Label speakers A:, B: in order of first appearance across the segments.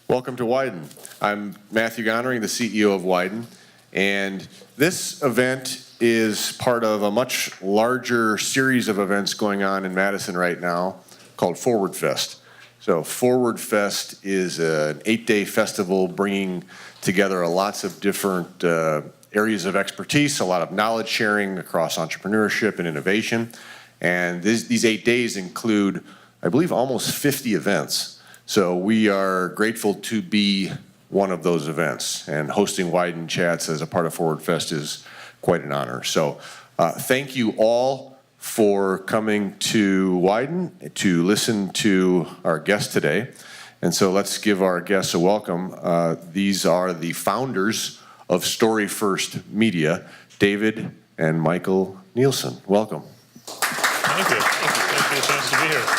A: Welcome to Wyden. I'm Matthew Gonering, the CEO of Wyden, and this event is part of a much larger series of events going on in Madison right now called Forward Fest. So Forward Fest is an 8-day festival bringing together lots of different areas of expertise, a lot of knowledge sharing across entrepreneurship and innovation. And these 8 days include, I believe, almost 50 events. So we are grateful to be one of those events, and hosting Wyden Chats as a part of Forward Fest is quite an honor. So thank you all for coming to Wyden to listen to our guest today. And so let's give our guests a welcome. These are the founders of StoryFirst Media, David and Michael Nielsen. Welcome.
B: Thank you. Thanks for the chance to be here.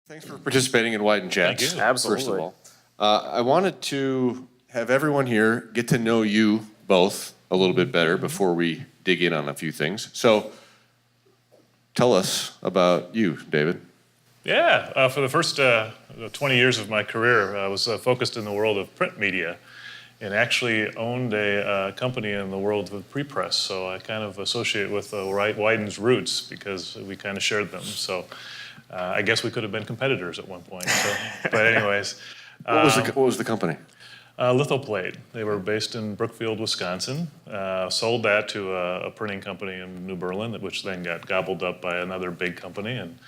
A: Thanks for participating in Wyden Chats.
B: Thank you.
C: Absolutely.
A: First of all, I wanted to have everyone here get to know you both a little bit better before we dig in on a few things. So tell us about you, David.
B: Yeah, for the first 20 years of my career, I was focused in the world of print media and actually owned a company in the world of pre-press. So I kind of associate with Wyden's roots because we kind of shared them. So I guess we could have been competitors at one point. So, but anyways.
A: What was the company?
B: Lithoplate. They were based in Brookfield, Wisconsin. Sold that to a printing company in New Berlin, which then got gobbled up by another big company. And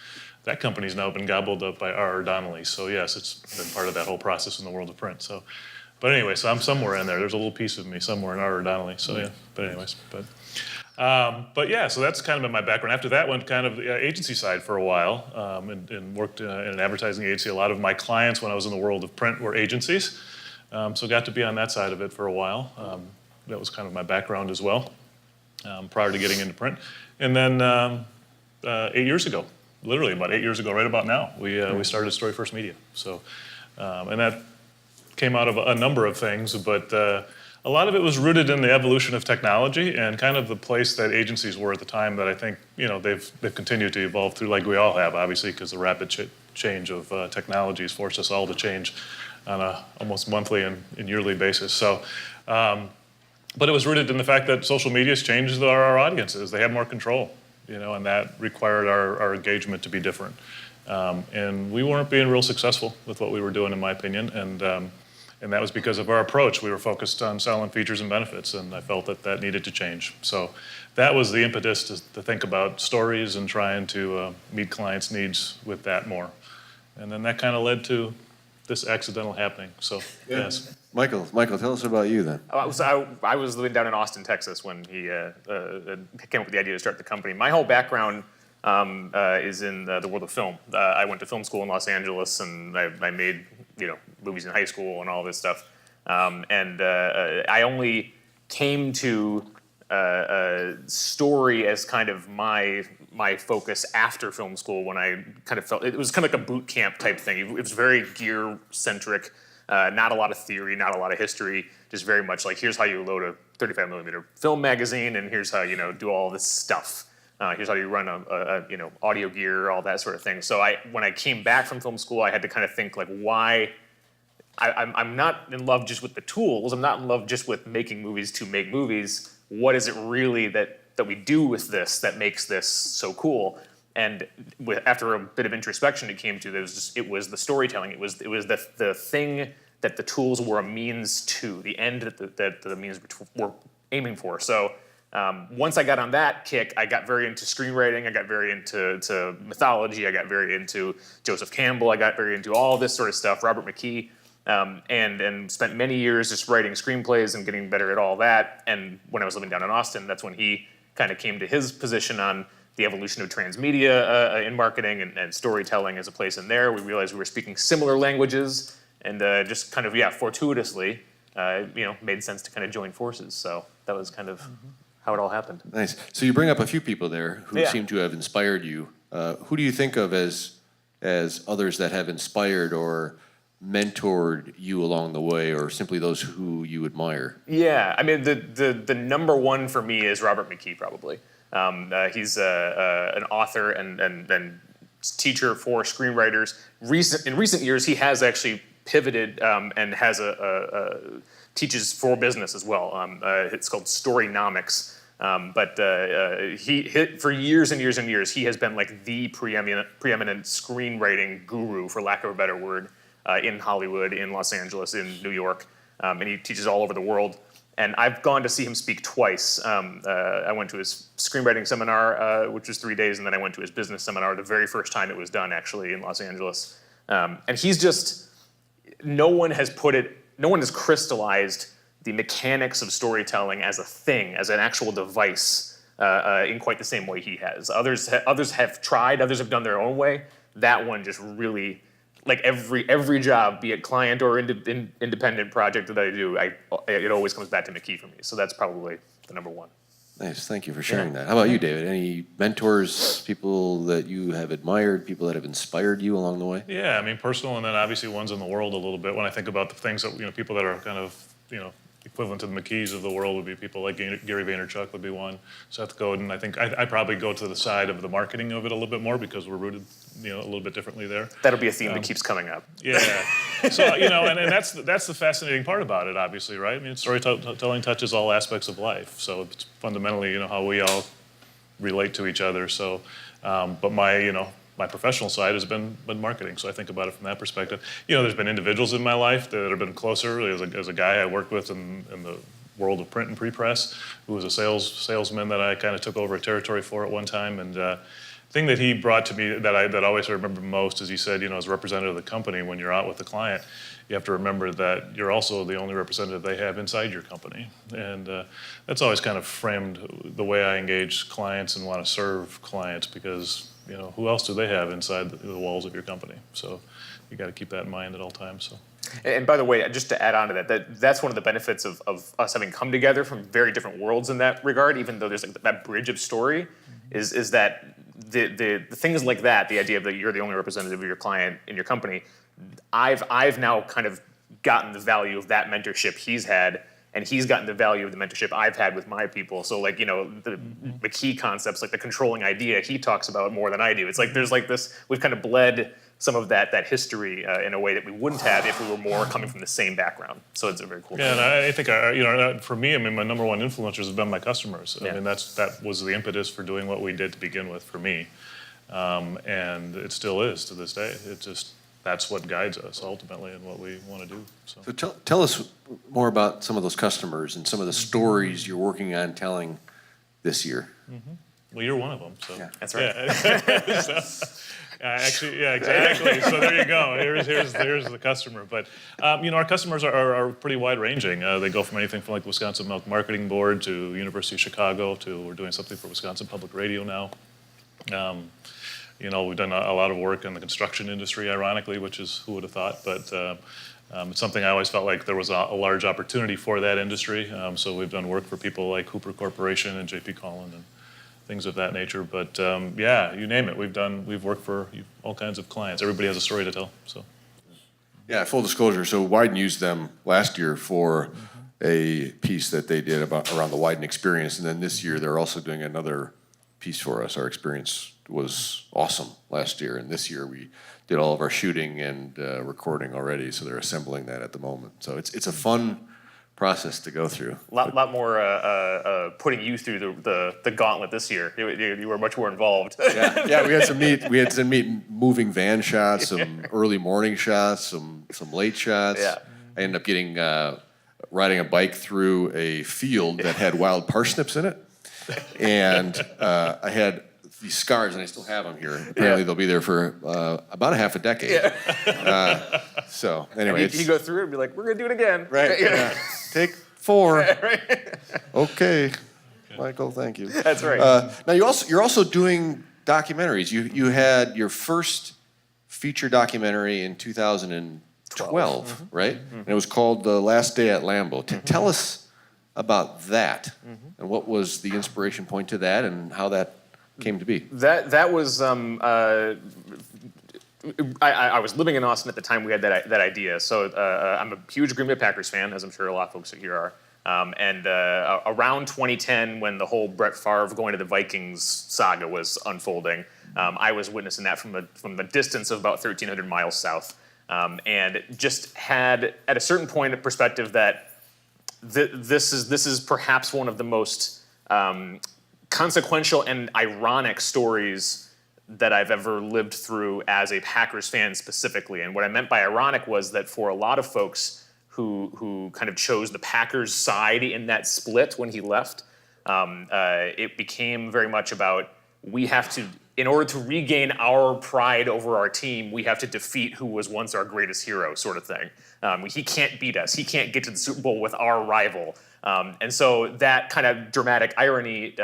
B: that company's now been gobbled up by R.R. Donnelley. So yes, it's been part of that whole process in the world of print. So, but anyway, so I'm somewhere in there. There's a little piece of me somewhere in R.R. Donnelley. So yeah, but anyways, but yeah, so that's kind of been my background. After that, went kind of the agency side for a while and worked in an advertising agency. A lot of my clients when I was in the world of print were agencies. So got to be on that side of it for a while. That was kind of my background as well, prior to getting into print. And then 8 years ago, literally about 8 years ago, right about now, we started StoryFirst Media. So, and that came out of a number of things, but a lot of it was rooted in the evolution of technology and kind of the place that agencies were at the time that I think, you know, they've continued to evolve through, like we all have, obviously, because the rapid change of technology has forced us all to change on a almost monthly and yearly basis. So, but it was rooted in the fact that social media has changed our audiences. They have more control, you know, and that required our engagement to be different. And we weren't being real successful with what we were doing, in my opinion. And that was because of our approach. We were focused on selling features and benefits, and I felt that needed to change. So that was the impetus to think about stories and trying to meet clients' needs with that more. And then that kind of led to this accidental happening. So yes.
A: Michael, tell us about you then.
C: I was living down in Austin, Texas when he came up with the idea to start the company. My whole background is in the world of film. I went to film school in Los Angeles, and I made movies in high school and all this stuff. And I only came to story as kind of my focus after film school when I kind of felt it was kind of like a boot camp type thing. It was very gear centric, not a lot of theory, not a lot of history, just very much like here's how you load a 35 millimeter film magazine, and here's how you do all this stuff. Here's how you run a audio gear, all that sort of thing. So when I came back from film school, I had to kind of think like why. I'm not in love just with the tools. I'm not in love just with making movies to make movies. What is it really that we do with this that makes this so cool? And after a bit of introspection, it came to it was the storytelling. It was the thing that the tools were a means to, the end that the means were aiming for. So once I got on that kick, I got very into screenwriting. I got very into mythology. I got very into Joseph Campbell. I got very into all this sort of stuff. Robert McKee. And spent many years just writing screenplays and getting better at all that. And when I was living down in Austin, that's when he kind of came to his position on the evolution of transmedia in marketing and storytelling as a place in there. We realized we were speaking similar languages, and just kind of fortuitously, made sense to kind of join forces. So that was kind of how it all happened.
A: Nice. So you bring up a few people there who seem to have inspired you. Who do you think of as others that have inspired or mentored you along the way, or simply those who you admire?
C: Yeah, I mean, the number one for me is Robert McKee, probably. He's an author and teacher for screenwriters. In recent years, he has actually pivoted and has teaches for business as well. It's called Storynomics. But for years and years and years, he has been like the preeminent screenwriting guru, for lack of a better word, in Hollywood, in Los Angeles, in New York, and he teaches all over the world. And I've gone to see him speak twice. I went to his screenwriting seminar, which was 3 days, and then I went to his business seminar the very first time it was done, actually, in Los Angeles. And he's just, no one has crystallized the mechanics of storytelling as a thing, as an actual device, in quite the same way he has. Others have tried, others have done their own way. That one just really, like every job, be it client or independent project that I do, it always comes back to McKee for me. So that's probably the number one.
A: Nice, thank you for sharing that. How about you, David? Any mentors, people that you have admired, people that have inspired you along the way?
B: Yeah, I mean, personal, and then obviously ones in the world a little bit. When I think about the things that, people that are kind of, equivalent to the McKees of the world would be people like Gary Vaynerchuk would be one, Seth Godin. I think I probably go to the side of the marketing of it a little bit more because we're rooted, a little bit differently there.
C: That'll be a theme that keeps coming up.
B: Yeah. So, and that's the fascinating part about it, obviously, right? I mean, storytelling touches all aspects of life. So it's fundamentally, how we all relate to each other. So, but my professional side has been marketing, so I think about it from that perspective. There's been individuals in my life that have been closer. As a guy I worked with in the world of print and pre-press, who was a salesman that I kind of took over a territory for at one time. And the thing that he brought to me that I always remember most is he said, as a representative of the company, when you're out with the client, you have to remember that you're also the only representative they have inside your company. And that's always kind of framed the way I engage clients and want to serve clients, because who else do they have inside the walls of your company? So you got to keep that in mind at all times. So.
C: And by the way, just to add on to that's one of the benefits of us having come together from very different worlds in that regard, even though there's like that bridge of story, is that the things like that, the idea that you're the only representative of your client in your company, I've now kind of gotten the value of that mentorship he's had, and he's gotten the value of the mentorship I've had with my people. So like, the McKee concepts, like the controlling idea, he talks about more than I do. It's like there's like this, we've kind of bled some of that history in a way that we wouldn't have if we were more coming from the same background. So it's a very cool thing.
B: And I think, for me, my number one influencers have been my customers. I mean, that was the impetus for doing what we did to begin with for me. And it still is to this day. That's what guides us ultimately and what we want to do.
A: So tell us more about some of those customers and some of the stories you're working on telling this year.
B: Mm-hmm. Well, you're one of them. So.
C: Yeah, that's right.
B: Yeah. Actually, yeah, exactly. So there you go. Here's the customer. But our customers are pretty wide ranging. They go from anything from like Wisconsin Milk Marketing Board to University of Chicago to we're doing something for Wisconsin Public Radio now. We've done a lot of work in the construction industry, ironically, which is who would have thought, but it's something I always felt like there was a large opportunity for that industry. So we've done work for people like Hooper Corporation and J.P. Cullen and things of that nature. But you name it. We've worked for all kinds of clients. Everybody has a story to tell. So.
A: Yeah, full disclosure. So Wyden used them last year for a piece that they did around the Wyden Experience, and then this year they're also doing another piece for us. Our experience was awesome last year, and this year we did all of our shooting and recording already, so they're assembling that at the moment. So it's a fun process to go through.
C: A lot more putting you through the gauntlet this year. You were much more involved.
A: Yeah, we had some neat moving van shots, some early morning shots, some late shots.
C: Yeah.
A: I ended up getting riding a bike through a field that had wild parsnips in it, and I had these scars, and I still have them here. Apparently, they'll be there for about a half a decade. Yeah. So anyway,
C: you go through it and be like, "We're gonna do it again."
A: Right. Yeah. Take 4. Right. Okay, Michael. Thank you.
C: That's right.
A: Now you're also doing documentaries. You had your first feature documentary in 2012, right? And it was called The Last Day at Lambeau. Tell us about that, and what was the inspiration point to that, and how that came to be.
C: That was I was living in Austin at the time we had that idea. So I'm a huge Green Bay Packers fan, as I'm sure a lot of folks here are. And around 2010, when the whole Brett Favre going to the Vikings saga was unfolding, I was witnessing that from the distance of about 1,300 miles south, and just had at a certain point a perspective that this is perhaps one of the most consequential and ironic stories that I've ever lived through as a Packers fan specifically. And what I meant by ironic was that for a lot of folks who kind of chose the Packers side in that split when he left, it became very much about, we have to, in order to regain our pride over our team, we have to defeat who was once our greatest hero, sort of thing. He can't beat us. He can't get to the Super Bowl with our rival. And so that kind of dramatic irony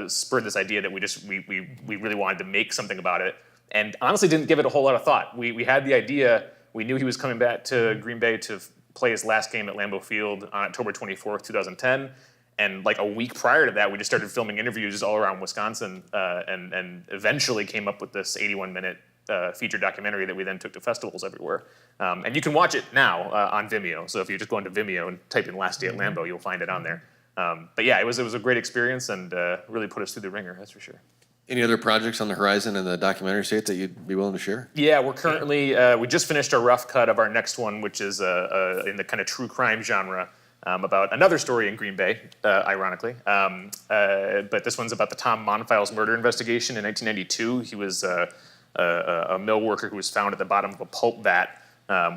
C: spurred this idea that we really wanted to make something about it, and honestly didn't give it a whole lot of thought. We had the idea. We knew he was coming back to Green Bay to play his last game at Lambeau Field on October 24th, 2010. And like a week prior to that, we just started filming interviews all around Wisconsin, and eventually came up with this 81-minute feature documentary that we then took to festivals everywhere. And you can watch it now on Vimeo. So if you just go into Vimeo and type in Last Day at Lambeau, you'll find it on there. But yeah, it was a great experience, and really put us through the ringer, that's for sure.
A: Any other projects on the horizon in the documentary state that you'd be willing to share?
C: Yeah, we're currently, we just finished a rough cut of our next one, which is in the kind of true crime genre. About another story in Green Bay, ironically. But this one's about the Tom Monfiles murder investigation in 1992. He was a mill worker who was found at the bottom of a pulp vat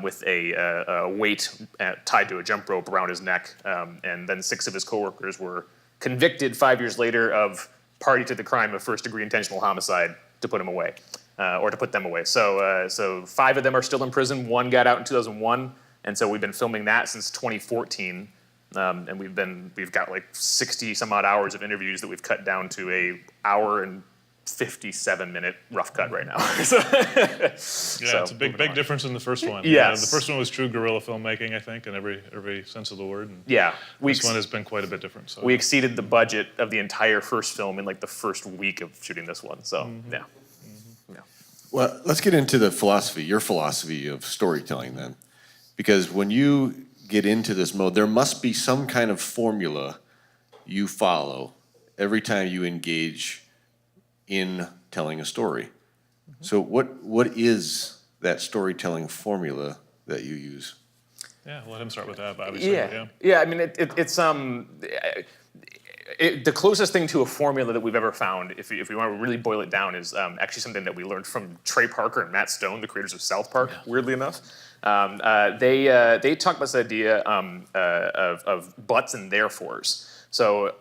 C: with a weight tied to a jump rope around his neck. And then 6 of his coworkers were convicted 5 years later of party to the crime of first-degree intentional homicide to put him away, or to put them away. So 5 of them are still in prison. 1 got out in 2001. And so we've been filming that since 2014, and we've got like 60 some odd hours of interviews that we've cut down to a hour and 57-minute rough cut right now.
B: It's a big difference in the first one.
C: Yes.
B: The first one was true guerrilla filmmaking, I think, in every sense of the word. And
C: yeah,
B: this one has been quite a bit different. So.
C: We exceeded the budget of the entire first film in like the first week of shooting this one. So yeah. Mm-hmm. Yeah.
A: Well, let's get into the philosophy, your philosophy of storytelling then. Because when you get into this mode, there must be some kind of formula you follow every time you engage in telling a story. Mm-hmm. So what is that storytelling formula that you use?
B: Yeah, let him start with that, obviously.
C: Yeah. I mean, it's the closest thing to a formula that we've ever found, if we want to really boil it down, is actually something that we learned from Trey Parker and Matt Stone, the creators of South Park, weirdly enough. They talk about this idea of buts and therefores. So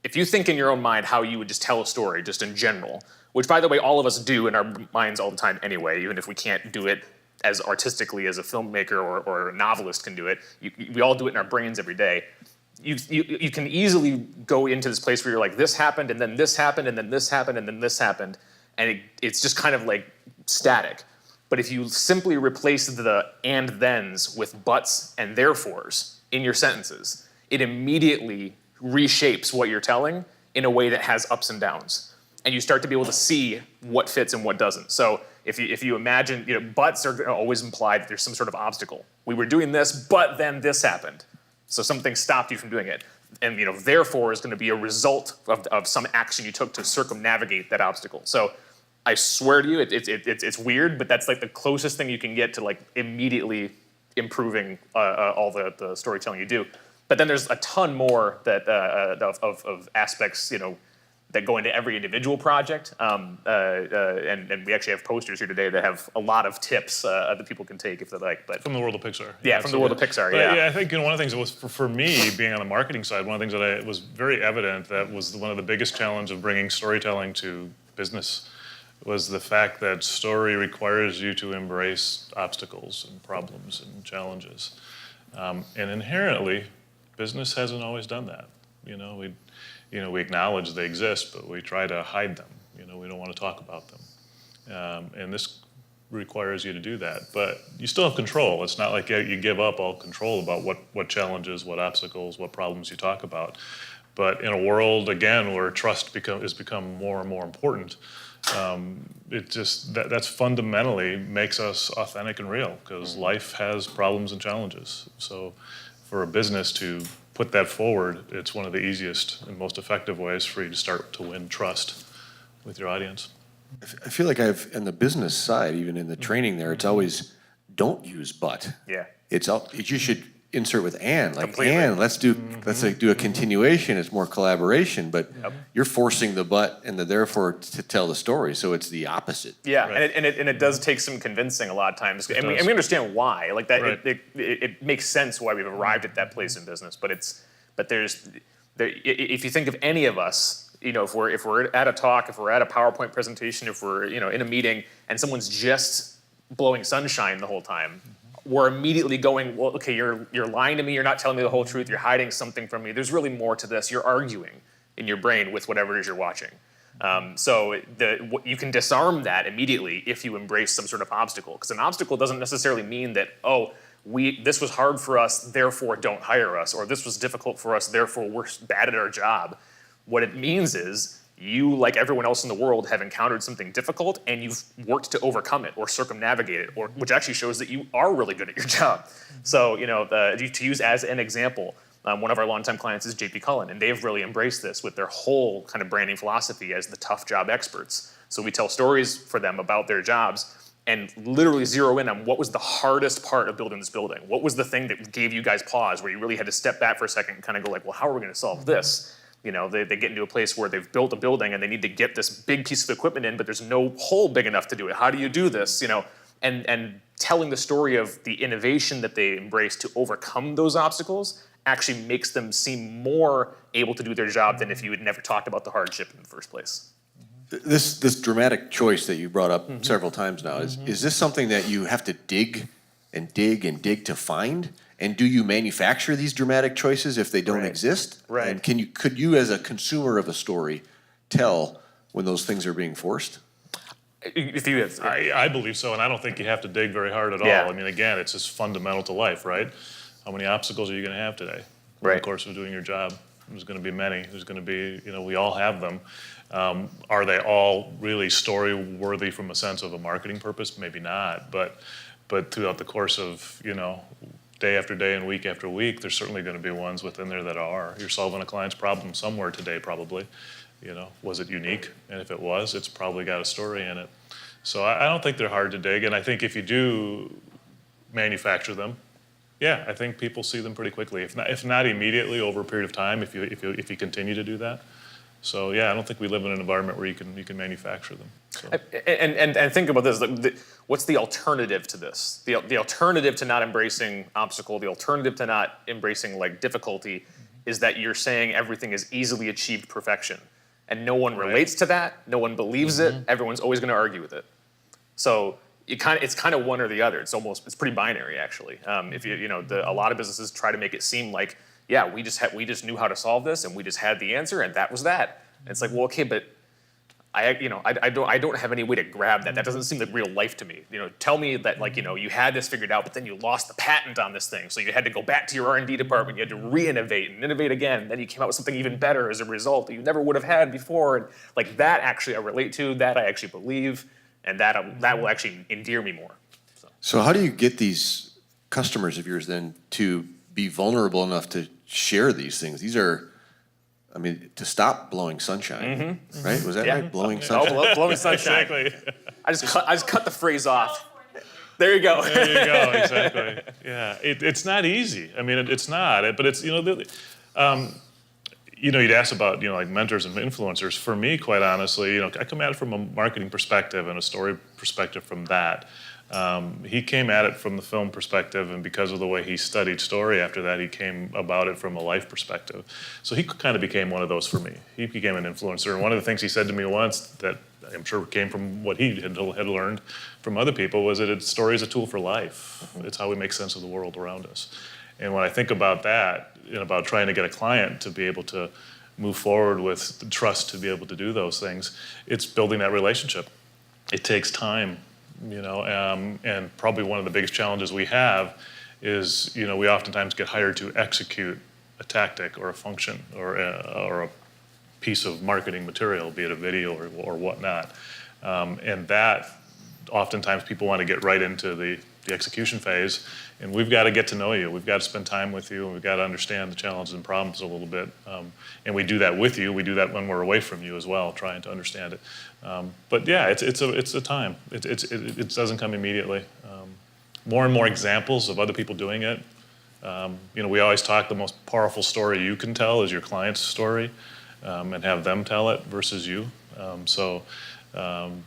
C: if you think in your own mind how you would just tell a story, just in general, which, by the way, all of us do in our minds all the time anyway, even if we can't do it as artistically as a filmmaker or a novelist can do it, we all do it in our brains every day. You can easily go into this place where you're like, this happened, and then this happened, and then this happened, and then this happened, and it's just kind of like static. But if you simply replace the and thens with buts and therefores in your sentences, it immediately reshapes what you're telling in a way that has ups and downs. And you start to be able to see what fits and what doesn't. So if you imagine, buts are always imply that there's some sort of obstacle. We were doing this, but then this happened. So something stopped you from doing it. And therefore is going to be a result of some action you took to circumnavigate that obstacle. So I swear to you, it's weird, but that's like the closest thing you can get to like immediately improving all the storytelling you do. But then there's a ton more that of aspects, that go into every individual project. And we actually have posters here today that have a lot of tips that people can take if they like. But
B: from the world of Pixar.
C: Yeah, from the world of Pixar.
B: But I think one of the things that was for me being on the marketing side, one of the things that was very evident that was one of the biggest challenges of bringing storytelling to business was the fact that story requires you to embrace obstacles and problems and challenges. And inherently, business hasn't always done that. We acknowledge they exist, but we try to hide them. We don't want to talk about them. And this requires you to do that. But you still have control. It's not like you give up all control about what challenges, what obstacles, what problems you talk about. But in a world, again, where trust has become more and more important, that's fundamentally makes us authentic and real, because life has problems and challenges. So for a business to put that forward, it's one of the easiest and most effective ways for you to start to win trust with your audience.
A: I feel like in the business side, even in the training there, it's always, don't use but.
C: Yeah.
A: You should insert with and, like,
C: Completely.
A: and let's like do a continuation, it's more collaboration, but you're forcing the but and the therefore to tell the story, so it's the opposite.
C: Yeah,
B: Right.
C: and it does take some convincing a lot of times, and we
B: does.
C: understand why. Like that,
B: Right.
C: it makes sense why we've arrived at that place in business. But if you think of any of us, if we're at a talk, if we're at a PowerPoint presentation, if we're in a meeting, and someone's just blowing sunshine the whole time, we're immediately going, well, okay, you're lying to me. You're not telling me the whole truth. You're hiding something from me. There's really more to this. You're arguing in your brain with whatever it is you're watching. You can disarm that immediately if you embrace some sort of obstacle. Because an obstacle doesn't necessarily mean that, this was hard for us, therefore don't hire us, or this was difficult for us, therefore we're bad at our job. What it means is you, like everyone else in the world, have encountered something difficult and you've worked to overcome it or circumnavigate it, which actually shows that you are really good at your job. So, to use as an example, one of our longtime clients is JP Cullen, and they've really embraced this with their whole kind of branding philosophy as the tough job experts. So we tell stories for them about their jobs and literally zero in on what was the hardest part of building this building. What was the thing that gave you guys pause, where you really had to step back for a second and kind of go like, well, how are we going to solve this? They get into a place where they've built a building and they need to get this big piece of equipment in, but there's no hole big enough to do it. How do you do this? And telling the story of the innovation that they embrace to overcome those obstacles actually makes them seem more able to do their job than if you had never talked about the hardship in the first place.
A: This dramatic choice that you brought up several times now, is this something that you have to dig and dig and dig to find? And do you manufacture these dramatic choices if they don't exist?
C: Right.
A: And could you as a consumer of a story tell when those things are being forced?
C: If you have,
B: I believe so, and I don't think you have to dig very hard at all.
C: Yeah.
B: I mean, again, it's just fundamental to life, right? How many obstacles are you going to have today in the
C: Right.
B: course of doing your job? There's going to be many. There's going to be, we all have them. Are they all really story worthy from a sense of a marketing purpose? Maybe not, but throughout the course of, day after day and week after week, there's certainly going to be ones within there that are. You're solving a client's problem somewhere today, probably. Was it unique? And if it was, it's probably got a story in it. So I don't think they're hard to dig, and I think if you do manufacture them, yeah, I think people see them pretty quickly. If not immediately, over a period of time, if you continue to do that. So yeah, I don't think we live in an environment where you can manufacture them. So.
C: and think about this. What's the alternative to this? The alternative to not embracing obstacle, the alternative to not embracing difficulty, is that you're saying everything is easily achieved perfection, and no one relates to that. No one believes it. Everyone's always going to argue with it. So it's kind of one or the other. It's pretty binary actually. If a lot of businesses try to make it seem like, yeah, we just knew how to solve this and we just had the answer and that was that. And it's like, well, okay, but I don't have any way to grab that. That doesn't seem like real life to me. Tell me that you had this figured out, but then you lost the patent on this thing, so you had to go back to your R&D department. You had to re-innovate and innovate again. And then you came out with something even better as a result that you never would have had before. And that actually I relate to. That I actually believe, and that will actually endear me more.
A: So how do you get these customers of yours then to be vulnerable enough to share these things? These are, to stop blowing sunshine, right? Was that right? Blowing sunshine?
C: Blowing sunshine.
B: Exactly.
C: I just cut the phrase off. There you go.
B: There you go. Exactly. Yeah. It's not easy. It's not. But it's you'd ask about mentors and influencers. For me, quite honestly, I come at it from a marketing perspective and a story perspective from that. He came at it from the film perspective, and because of the way he studied story after that, he came about it from a life perspective. So he kind of became one of those for me. He became an influencer, and one of the things he said to me once that I'm sure came from what he had learned from other people was that story is a tool for life. It's how we make sense of the world around us. And when I think about that, about trying to get a client to be able to move forward with the trust to be able to do those things, it's building that relationship. It takes time. And probably one of the biggest challenges we have is, we oftentimes get hired to execute a tactic or a function or a piece of marketing material, be it a video or whatnot. And that oftentimes people want to get right into the the execution phase, and we've got to get to know you. We've got to spend time with you, and we've got to understand the challenges and problems a little bit. And we do that with you. We do that when we're away from you as well, trying to understand it. But yeah, it's a time. It doesn't come immediately. More and more examples of other people doing it. We always talk the most powerful story you can tell is your client's story, and have them tell it versus you. And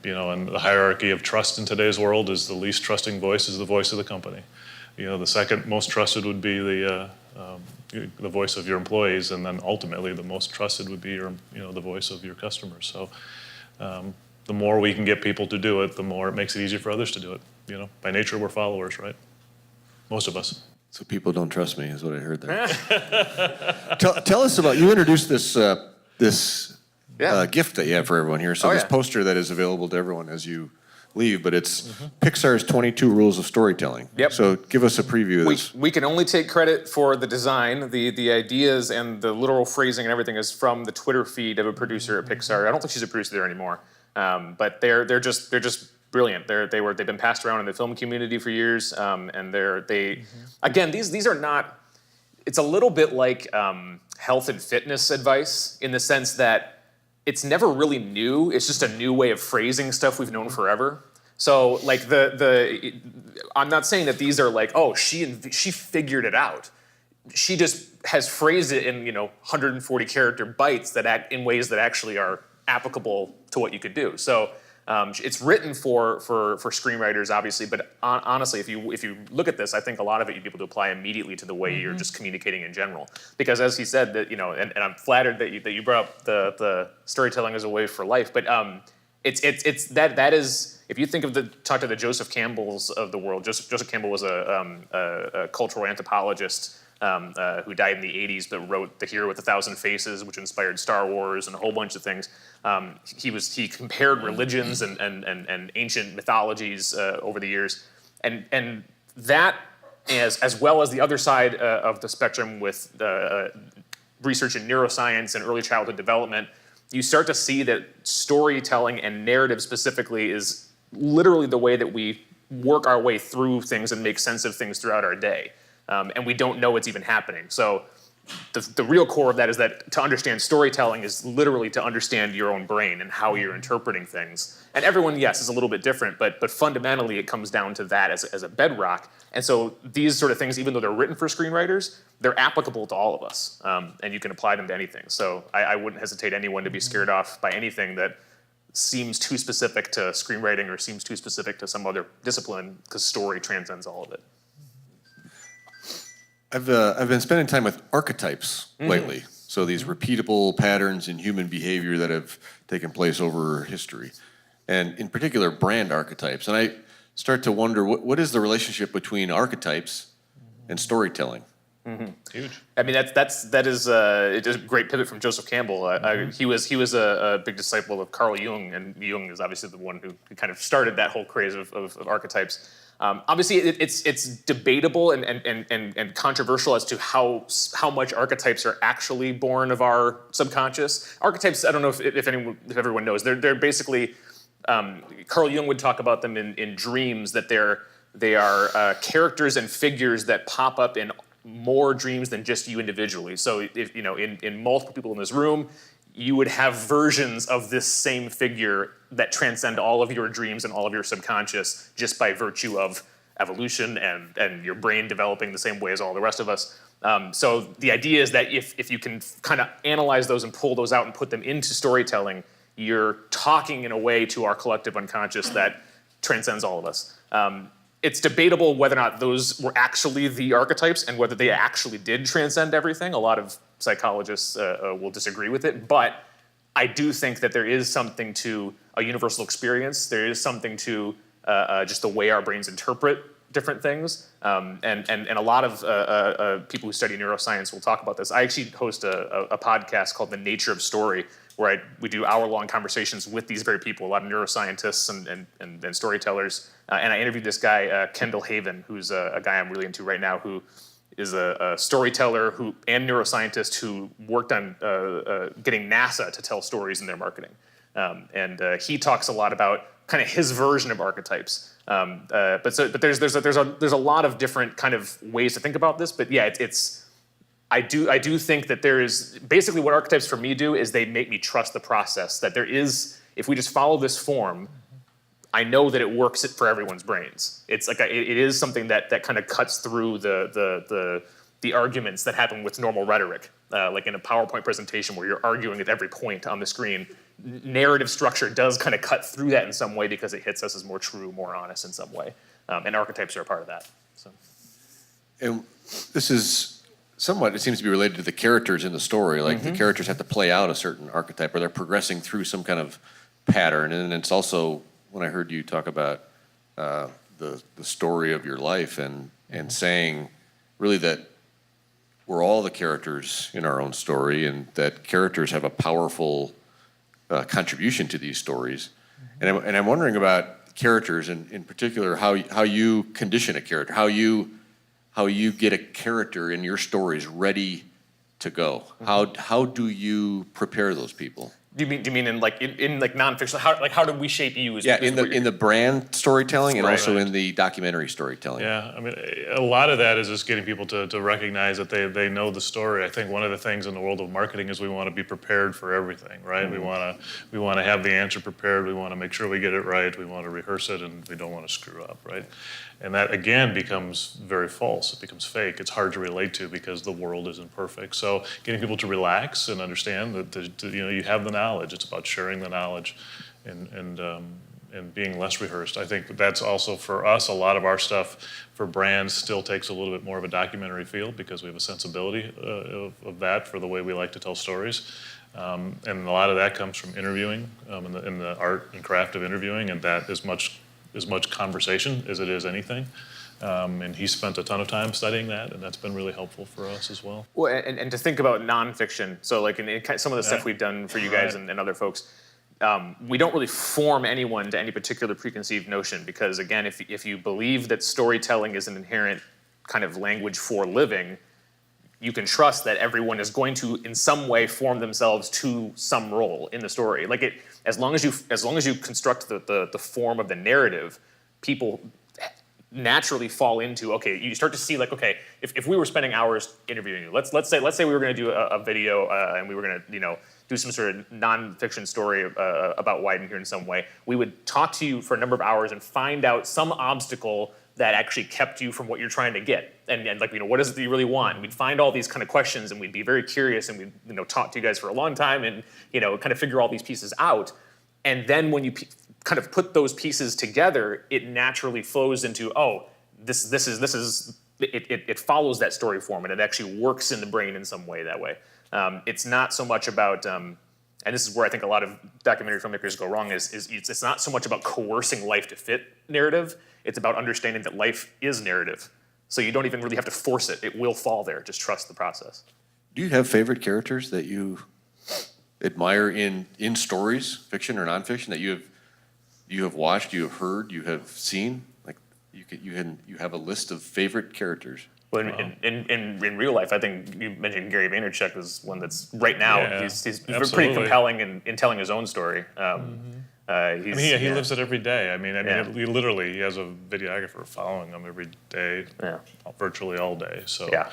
B: the hierarchy of trust in today's world is the least trusting voice is the voice of the company. The second most trusted would be the voice of your employees, and then ultimately the most trusted would be the voice of your customers. So the more we can get people to do it, the more it makes it easier for others to do it. By nature we're followers, right? Most of us.
A: So people don't trust me is what I heard there. Tell us about, you introduced this gift that you have for everyone here. So this poster that is available to everyone as you leave, but it's Pixar's 22 Rules of Storytelling.
D: Yep.
A: So give us a preview of this.
D: We can only take credit for the design. The ideas and the literal phrasing and everything is from the Twitter feed of a producer at Pixar. I don't think she's a producer there anymore. But they're just brilliant. They've been passed around in the film community for years. Again, these are not. It's a little bit like health and fitness advice in the sense that it's never really new. It's just a new way of phrasing stuff we've known forever. So like I'm not saying that these are like, oh, she figured it out. She just has phrased it in 140 character bites that act in ways that actually are applicable to what you could do. So it's written for screenwriters, obviously, but honestly, if you look at this, I think a lot of it you'd be able to apply immediately to the way you're just communicating in general. Because as he said, that and I'm flattered that you brought up the storytelling as a way for life, but it's that is, if you think of talk to the Joseph Campbells of the world. Joseph Campbell was a cultural anthropologist who died in the 80s, but wrote The Hero with a Thousand Faces, which inspired Star Wars and a whole bunch of things. He compared religions and ancient mythologies over the years, and that as well as the other side of the spectrum with research in neuroscience and early childhood development, you start to see that storytelling and narrative specifically is literally the way that we work our way through things and make sense of things throughout our day. And we don't know it's even happening. So the real core of that is that to understand storytelling is literally to understand your own brain and how you're interpreting things. And everyone, yes, is a little bit different, but fundamentally it comes down to that as a bedrock. And so these sort of things, even though they're written for screenwriters, they're applicable to all of us. And you can apply them to anything. So I wouldn't hesitate anyone to be scared off by anything that seems too specific to screenwriting or seems too specific to some other discipline, because story transcends all of it.
A: I've been spending time with archetypes lately. So these repeatable patterns in human behavior that have taken place over history, and in particular brand archetypes. And I start to wonder, what is the relationship between archetypes and storytelling?
B: Huge.
D: I mean, that is a great pivot from Joseph Campbell. He was a big disciple of Carl Jung, and Jung is obviously the one who kind of started that whole craze of archetypes. Obviously, it's debatable and controversial as to how much archetypes are actually born of our subconscious. Archetypes, I don't know if everyone knows, they're basically, Carl Jung would talk about them in dreams, that they are characters and figures that pop up in more dreams than just you individually. So if in multiple people in this room, you would have versions of this same figure that transcend all of your dreams and all of your subconscious just by virtue of evolution and your brain developing the same way as all the rest of us. So the idea is that if you can kind of analyze those and pull those out and put them into storytelling, you're talking in a way to our collective unconscious that transcends all of us. It's debatable whether or not those were actually the archetypes and whether they actually did transcend everything. A lot of psychologists will disagree with it, but I do think that there is something to a universal experience. There is something to just the way our brains interpret different things. And a lot of people who study neuroscience will talk about this. I actually host a podcast called The Nature of Story, where we do hour-long conversations with these very people, a lot of neuroscientists and storytellers. And I interviewed this guy, Kendall Haven, who's a guy I'm really into right now, who is a storyteller and neuroscientist who worked on getting NASA to tell stories in their marketing. And he talks a lot about
C: kind of his version of archetypes. But there's a lot of different kind of ways to think about this. But yeah, I do think that there is basically what archetypes for me do is they make me trust the process. That there is, if we just follow this form, I know that it works for everyone's brains. It's like it is something that kind of cuts through the arguments that happen with normal rhetoric, like in a PowerPoint presentation where you're arguing at every point on the screen. Narrative structure does kind of cut through that in some way because it hits us as more true, more honest in some way, and archetypes are a part of that. So,
A: And this is somewhat, it seems to be related to the characters in the story. Like the characters have to play out a certain archetype, or they're progressing through some kind of pattern. And it's also, when I heard you talk about the story of your life and saying really that we're all the characters in our own story, and that characters have a powerful contribution to these stories. And I'm wondering about characters, and in particular how you condition a character, how you get a character in your stories ready to go. How do you prepare those people?
C: do you mean in nonfiction? How do we shape you?
A: Yeah, in the brand storytelling and
C: Right.
A: also in the documentary storytelling.
B: Yeah, I mean, a lot of that is just getting people to recognize that they know the story. I think one of the things in the world of marketing is we want to be prepared for everything, right? We want to have the answer prepared. We want to make sure we get it right. We want to rehearse it, and we don't want to screw up, right? And that again becomes very false. It becomes fake. It's hard to relate to because the world isn't perfect. So getting people to relax and understand that you have the knowledge. It's about sharing the knowledge, and being less rehearsed. I think that's also for us, a lot of our stuff for brands still takes a little bit more of a documentary feel because we have a sensibility of that for the way we like to tell stories. And a lot of that comes from interviewing in the art and craft of interviewing, and that is as much conversation as it is anything. And he spent a ton of time studying that, and that's been really helpful for us as well.
C: Well, and to think about nonfiction, so like in some of the stuff we've done for you guys and other folks, we don't really form anyone to any particular preconceived notion because, again, if you believe that storytelling is an inherent kind of language for living, you can trust that everyone is going to, in some way, form themselves to some role in the story. Like as long as you construct the form of the narrative, people naturally fall into, okay, you start to see like, okay, if we were spending hours interviewing you, let's say we were going to do a video and we were going to do some sort of nonfiction story about Wyden here in some way, we would talk to you for a number of hours and find out some obstacle that actually kept you from what you're trying to get, and like what is it that you really want? And we'd find all these kind of questions, and we'd be very curious, and we'd talk to you guys for a long time, and kind of figure all these pieces out, and then when you kind of put those pieces together, it naturally flows into this is it follows that story form, and it actually works in the brain in some way that way. It's not so much about and this is where I think a lot of documentary filmmakers go wrong is it's not so much about coercing life to fit narrative. It's about understanding that life is narrative. So you don't even really have to force it. It will fall there. Just trust the process.
A: Do you have favorite characters that you admire in stories, fiction or nonfiction, that you have watched, you have heard, you have seen? Like you have a list of favorite characters.
C: Well, in real life, I think you mentioned Gary Vaynerchuk is one that's right now.
B: Yeah,
C: he's
B: absolutely.
C: pretty compelling in telling his own story.
B: He lives it every day.
C: Yeah.
B: He has a videographer following him every day, virtually all day. So,
C: Yeah.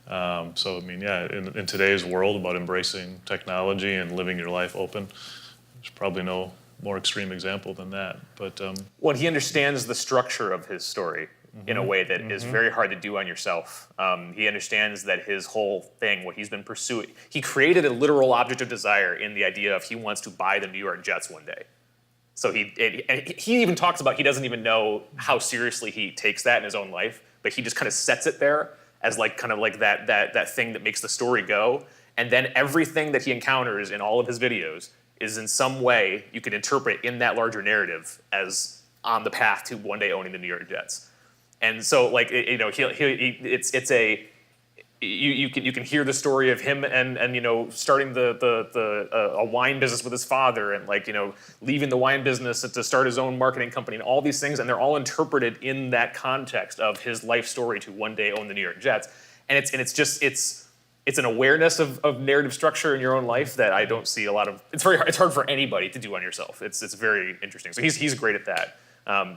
B: In today's world about embracing technology and living your life open, there's probably no more extreme example than that. But
C: Well, he understands the structure of his story in a way that is very hard to do on yourself. He understands that his whole thing, what he's been pursuing, he created a literal object of desire in the idea of he wants to buy the New York Jets one day. So he even talks about he doesn't even know how seriously he takes that in his own life, but he just kind of sets it there as like kind of like that thing that makes the story go. And then everything that he encounters in all of his videos is in some way you could interpret in that larger narrative as on the path to one day owning the New York Jets. And so like you can hear the story of him and starting a wine business with his father and leaving the wine business to start his own marketing company and all these things, and they're all interpreted in that context of his life story to one day own the New York Jets. And it's an awareness of narrative structure in your own life that I don't see a lot of. It's hard for anybody to do on yourself. It's very interesting. So he's great at that.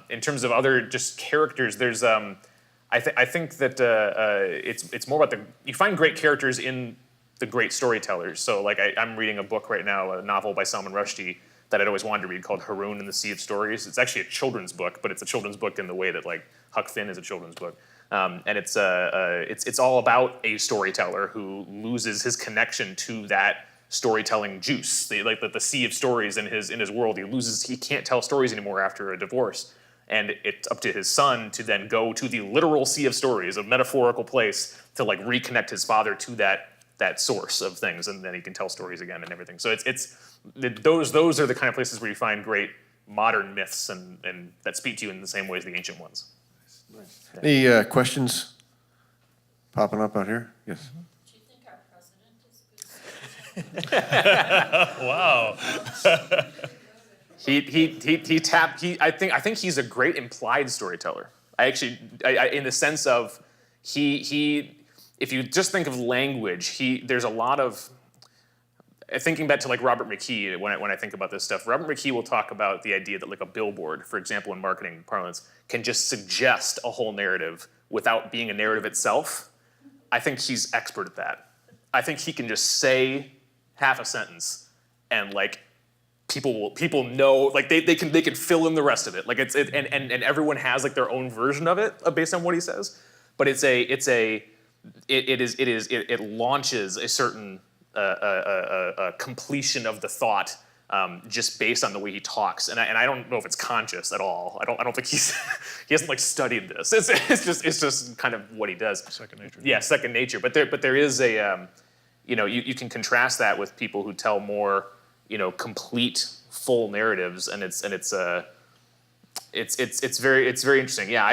C: In terms of other just characters, there's I think that it's more about you find great characters in the great storytellers. So like I'm reading a book right now, a novel by Salman Rushdie that I'd always wanted to read called Haroun and the Sea of Stories. It's actually a children's book, but it's a children's book in the way that like Huck Finn is a children's book. And it's all about a storyteller who loses his connection to that storytelling juice, the sea of stories in his world. He can't tell stories anymore after a divorce, and it's up to his son to then go to the literal sea of stories, a metaphorical place, to like reconnect his father to that source of things, and then he can tell stories again and everything. So those are the kind of places where you find great modern myths and that speak to you in the same way as the ancient ones.
A: Any questions popping up out here? Yes.
E: Do you think our president is a good
B: Wow.
C: I think he's a great implied storyteller. I in the sense of he if you just think of language, there's a lot of thinking back to like Robert McKee when I think about this stuff. Robert McKee will talk about the idea that like a billboard, for example, in marketing parlance, can just suggest a whole narrative without being a narrative itself. I think he's expert at that. I think he can just say half a sentence and like people know, like they can fill in the rest of it. Like and everyone has like their own version of it based on what he says. But it launches a certain a completion of the thought just based on the way he talks, and I don't know if it's conscious at all. I don't think he hasn't like studied this. It's just kind of what he does.
B: Second nature.
C: Yeah, second nature. But there is a you can contrast that with people who tell more complete full narratives, and it's very interesting. Yeah,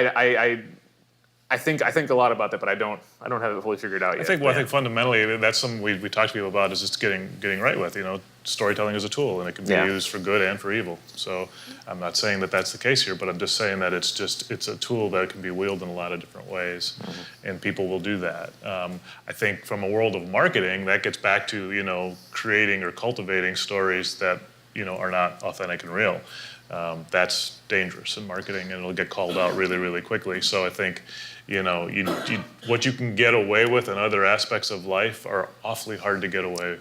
C: I think a lot about that, but I don't have it fully figured out yet.
B: I think fundamentally that's something we talk to people about is just getting right with. Storytelling is a tool, and it can be used for good and for evil. So I'm not saying that that's the case here, but I'm just saying that it's a tool that can be wielded in a lot of different ways, and people will do that. I think from a world of marketing, that gets back to creating or cultivating stories that are not authentic and real. That's dangerous in marketing, and it'll get called out really, really quickly. So I think, what you can get away with in other aspects of life are awfully hard to get away,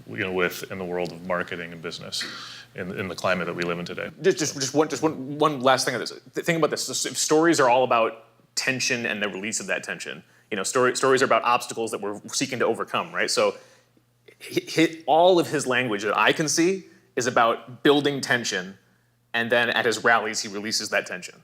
B: with in the world of marketing and business, in the climate that we live in today.
C: Just one last thing on this. Think about this. Stories are all about tension and the release of that tension. Stories are about obstacles that we're seeking to overcome, right? So, all of his language that I can see is about building tension, and then at his rallies he releases that tension.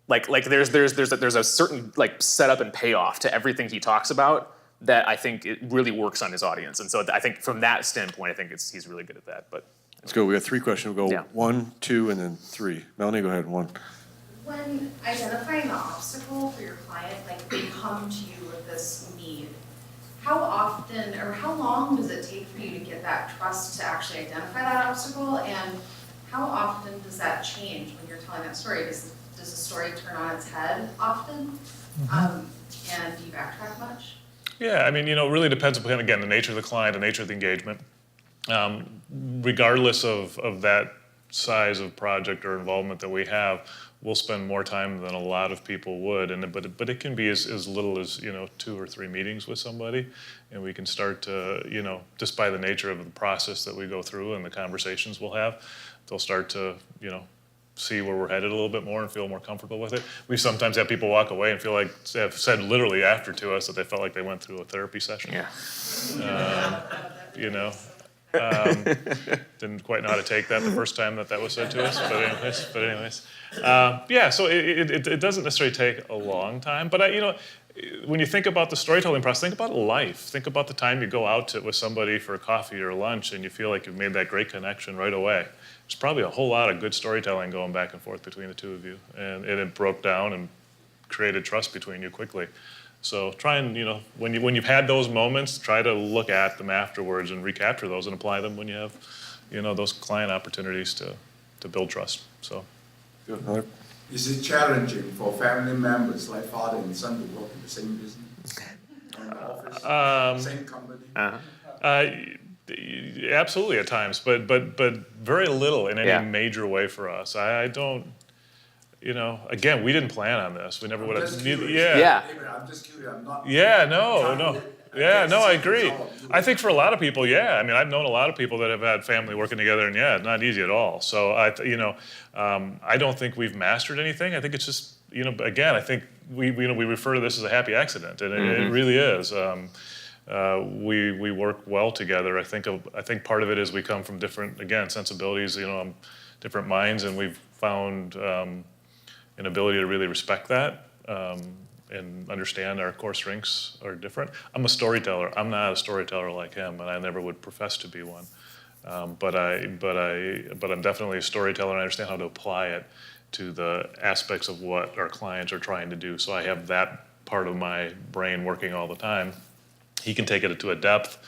C: Like there's a certain like setup and payoff to everything he talks about that I think it really works on his audience. And so I think from that standpoint, I think he's really good at that. But
A: Let's go. We got 3 questions. We'll go
C: Yeah.
A: 1, 2, and then 3. Melanie, go ahead. 1.
E: When identifying the obstacle for your client, like they come to you with this need, how often or how long does it take for you to get that trust to actually identify that obstacle? And how often does that change when you're telling that story? Does the story turn on its head often? And do you backtrack much?
B: Yeah, I mean, it really depends upon, again, the nature of the client, the nature of the engagement. Regardless of that size of project or involvement that we have, we'll spend more time than a lot of people would. But it can be as little as 2 or 3 meetings with somebody, and we can start to just by the nature of the process that we go through and the conversations we'll have, they'll start to see where we're headed a little bit more and feel more comfortable with it. We sometimes have people walk away and feel like have said literally after to us that they felt like they went through a therapy session.
C: yeah,
B: Didn't quite know how to take that the first time that was said to us, but anyways. So it doesn't necessarily take a long time, but when you think about the storytelling process, think about life. Think about the time you go out with somebody for coffee or lunch and you feel like you've made that great connection right away. There's probably a whole lot of good storytelling going back and forth between the two of you, and it broke down and created trust between you quickly. So try and, when you've had those moments, try to look at them afterwards and recapture those and apply them when you have, those client opportunities to build trust. So.
F: Is it challenging for family members like father and son to work in the same business? Same company?
B: Absolutely at times, but very little in any
D: Yeah.
B: major way for us. I don't, again, we didn't plan on this. We never would have.
F: just curious.
D: Yeah.
F: David, I'm just curious, I'm not.
B: Yeah, no. Yeah, no, I agree.
F: It's all-
B: I think for a lot of people, yeah. I mean, I've known a lot of people that have had family working together, and yeah, it's not easy at all. So I don't think we've mastered anything. I think it's just, again, I think we refer to this as a happy accident, and it really is. We work well together. I think part of it is we come from different, again, sensibilities, different minds, and we've found an ability to really respect that. And understand our core strengths are different. I'm a storyteller. I'm not a storyteller like him, and I never would profess to be one. But I'm definitely a storyteller, and I understand how to apply it to the aspects of what our clients are trying to do. So I have that part of my brain working all the time. He can take it to a depth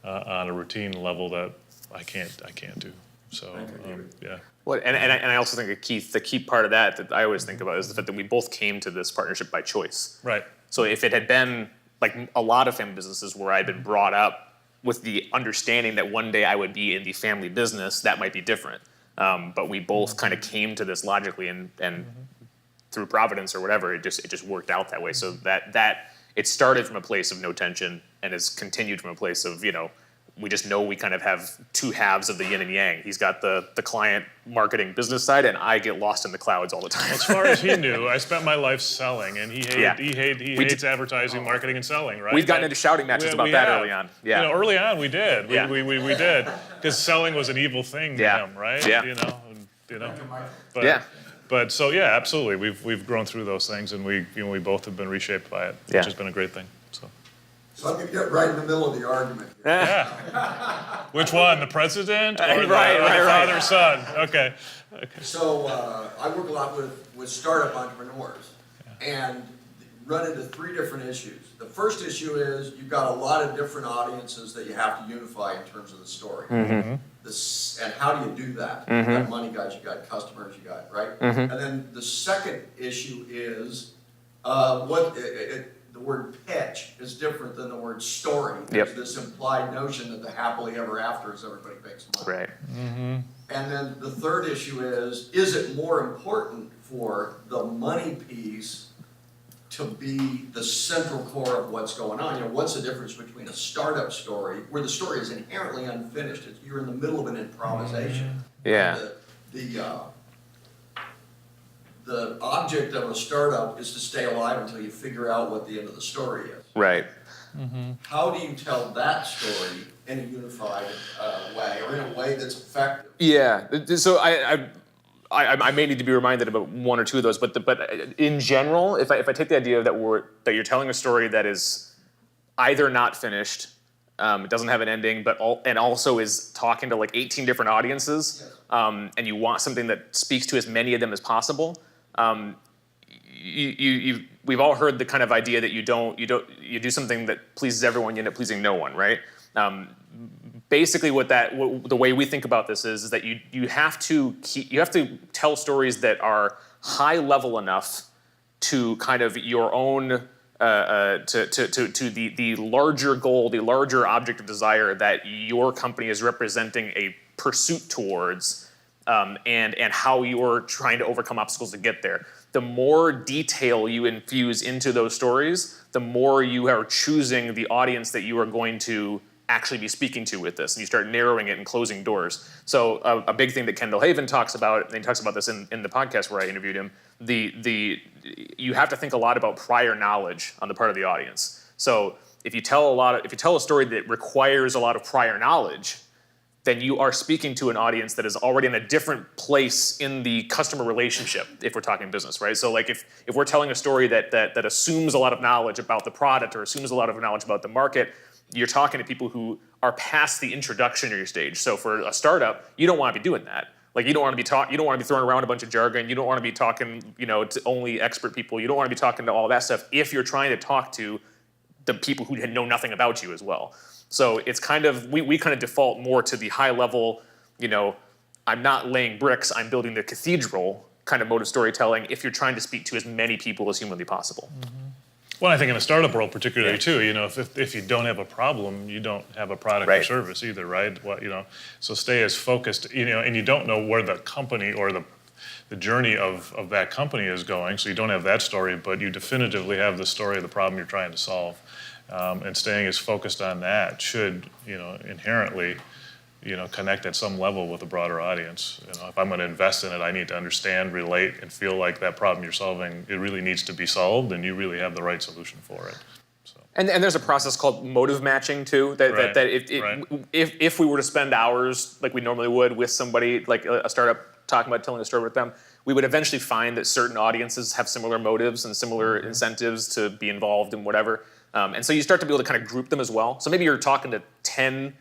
B: on a routine level that I can't do. So yeah.
D: Well, and I also think the key part of that I always think about is the fact that we both came to this partnership by choice.
B: Right.
D: So if it had been like a lot of family businesses where I'd been brought up with the understanding that one day I would be in the family business, that might be different. But we both kind of came to this logically, and through providence or whatever, it just worked out that way. So that it started from a place of no tension and has continued from a place of we just know we kind of have two halves of the yin and yang. He's got the client marketing business side, and I get lost in the clouds all the time.
B: As far as he knew, I spent my life selling, and he
D: Yeah.
B: hates advertising, marketing, and selling. Right?
D: We've gotten into shouting matches about that early on. Yeah.
B: Early on we did.
D: Yeah.
B: We did because selling was an evil thing to
D: Yeah.
B: him, right?
D: Yeah.
B: But,
D: Yeah.
B: But so yeah, absolutely. We've grown through those things, and we both have been reshaped by it,
D: Yeah.
B: which has been a great thing. So.
F: So I'm gonna get right in the middle of the argument here.
B: Yeah. Which one, the president or the
D: Right.
B: father son? Okay.
F: So I work a lot with startup entrepreneurs and run into three different issues. The first issue is you've got a lot of different audiences that you have to unify in terms of the story. And how do you do that? You've got money guys, you've got customers, you got, right? And then the second issue is the word pitch is different than the word story. There's this implied notion that the happily ever after is everybody makes money.
D: Right.
F: And then the third issue is it more important for the money piece to be the central core of what's going on? What's the difference between a startup story, where the story is inherently unfinished, you're in the middle of an improvisation.
D: Yeah.
F: The object of a startup is to stay alive until you figure out what the end of the story is.
D: Right.
F: How do you tell that story in a unified way, or in a way that's effective?
D: Yeah. So I may need to be reminded about one or two of those, but in general, if I take the idea that you're telling a story that is either not finished, it doesn't have an ending, and also is talking to like 18 different audiences, and you want something that speaks to as many of them as possible. We've all heard the kind of idea that you do something that pleases everyone, you end up pleasing no one, right? Basically, the way we think about this is that you have to tell stories that are high level enough to kind of your own to the larger goal, the larger object of desire that your company is representing a pursuit towards, and how you're trying to overcome obstacles to get there. The more detail you infuse into those stories, the more you are choosing the audience that you are going to actually be speaking to with this, and you start narrowing it and closing doors. So a big thing that Kendall Haven talks about, and he talks about this in the podcast where I interviewed him, you have to think a lot about prior knowledge on the part of the audience. So if you tell a story that requires a lot of prior knowledge, then you are speaking to an audience that is already in a different place in the customer relationship, if we're talking business, right? So like if we're telling a story that assumes a lot of knowledge about the product or assumes a lot of knowledge about the market, you're talking to people who are past the introductory stage. So for a startup, you don't want to be doing that. Like you don't want to be throwing around a bunch of jargon. You don't want to be talking, to only expert people. You don't want to be talking to all that stuff if you're trying to talk to the people who know nothing about you as well. So it's kind of, we kind of default more to the high level, I'm not laying bricks, I'm building the cathedral kind of mode of storytelling if you're trying to speak to as many people as humanly possible.
B: Well, I think in a startup world particularly too, you know, if you don't have a problem, you don't have a product or
D: Right.
B: service either, right? What, you know, so stay as focused, you know, and you don't know where the company or the journey of that company is going, so you don't have that story, but you definitively have the story of the problem you're trying to solve. And staying as focused on that should, you know, inherently, you know, connect at some level with a broader audience. You know, if I'm going to invest in it, I need to understand, relate, and feel like that problem you're solving, it really needs to be solved, and you really have the right solution for it. So.
D: And there's a process called motive matching too. That
B: Right,
D: that if we were to spend hours like we normally would with somebody like a startup talking about telling a story with them, we would eventually find that certain audiences have similar motives and similar incentives to be involved in whatever. And so you start to be able to kind of group them as well. So maybe you're talking to 10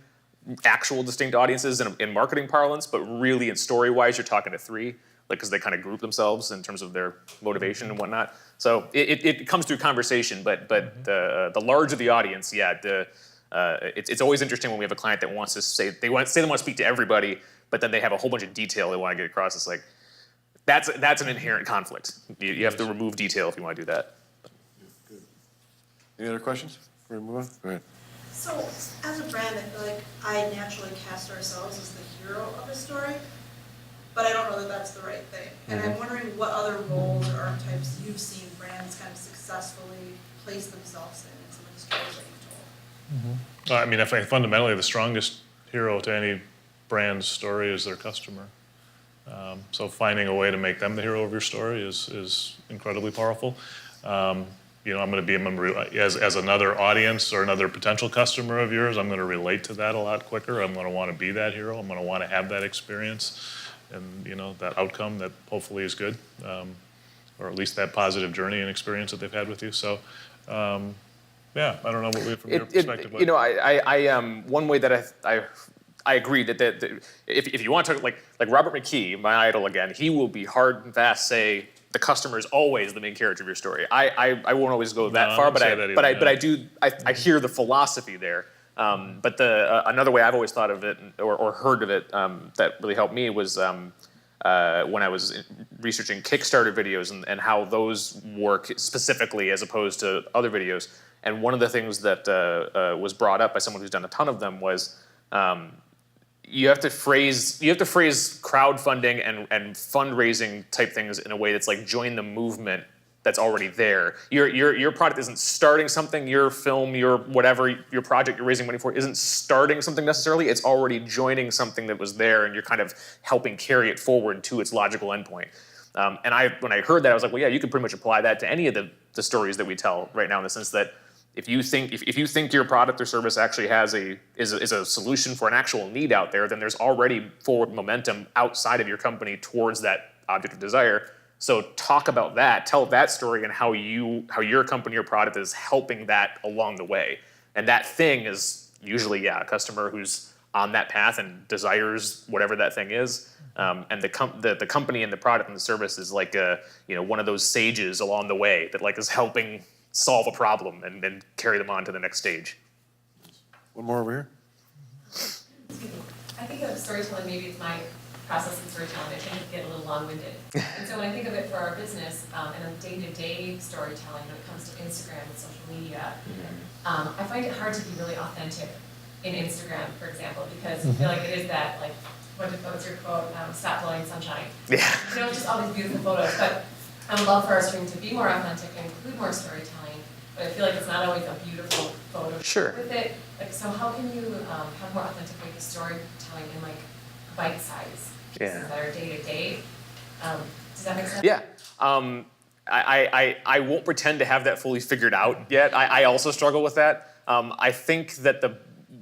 D: actual distinct audiences in marketing parlance, but really in story-wise, you're talking to 3, like because they kind of group themselves in terms of their motivation and whatnot. So it comes through conversation, but the larger the audience, it's always interesting when we have a client that wants to say they want to speak to everybody, but then they have a whole bunch of detail they want to get across. It's like that's an inherent conflict. You have to remove detail if you want to do that.
A: Any other questions before we move on? Go ahead.
G: So, as a brand, I feel like I naturally cast ourselves as the hero of a story, but I don't know that that's the right thing. And I'm wondering what other roles or archetypes you've seen brands kind of successfully place themselves in some of the stories that you've told.
B: I mean, I think fundamentally the strongest hero to any brand's story is their customer. So finding a way to make them the hero of your story is incredibly powerful. You know, I'm going to be a member as another audience or another potential customer of yours. I'm going to relate to that a lot quicker. I'm going to want to be that hero. I'm going to want to have that experience, and you know, that outcome that hopefully is good, or at least that positive journey and experience that they've had with you. So, yeah, I don't know what we from your perspective.
D: You know, I one way that I agree that if you want to talk like Robert McKee, my idol again, he will be hard and fast say the customer is always the main character of your story. I won't always go that far, but I hear the philosophy there. But another way I've always thought of it or heard of it that really helped me was when I was researching Kickstarter videos and how those work specifically as opposed to other videos. And one of the things that was brought up by someone who's done a ton of them was you have to phrase crowdfunding and fundraising type things in a way that's like join the movement that's already there. Your product isn't starting something. Your film, your whatever, your project you're raising money for isn't starting something necessarily. It's already joining something that was there, and you're kind of helping carry it forward to its logical endpoint. And when I heard that, I was like, well, yeah, you could pretty much apply that to any of the stories that we tell right now, in the sense that if you think your product or service actually is a solution for an actual need out there, then there's already forward momentum outside of your company towards that object of desire. So talk about that, tell that story, and how your company or product is helping that along the way. And that thing is usually a customer who's on that path and desires whatever that thing is. And the company and the product and the service is like one of those sages along the way that like is helping solve a problem and then carry them on to the next stage.
A: One more over here.
H: I think of storytelling, maybe it's my process in storytelling, I tend to get a little long-winded. And so when I think of it for our business and on day-to-day storytelling, when it comes to Instagram and social media, I find it hard to be really authentic in Instagram, for example, because I feel like it is that, like, what's your quote, stop blowing sunshine.
D: Yeah.
H: You know, just all these beautiful photos, but I would love for our stream to be more authentic and include more storytelling, but I feel like it's not always a beautiful photo with it. Like, so how can you have more authentic like storytelling in like bite-size pieces that are day-to-day? Does that make sense?
D: Yeah. I won't pretend to have that fully figured out yet. I also struggle with that. I think that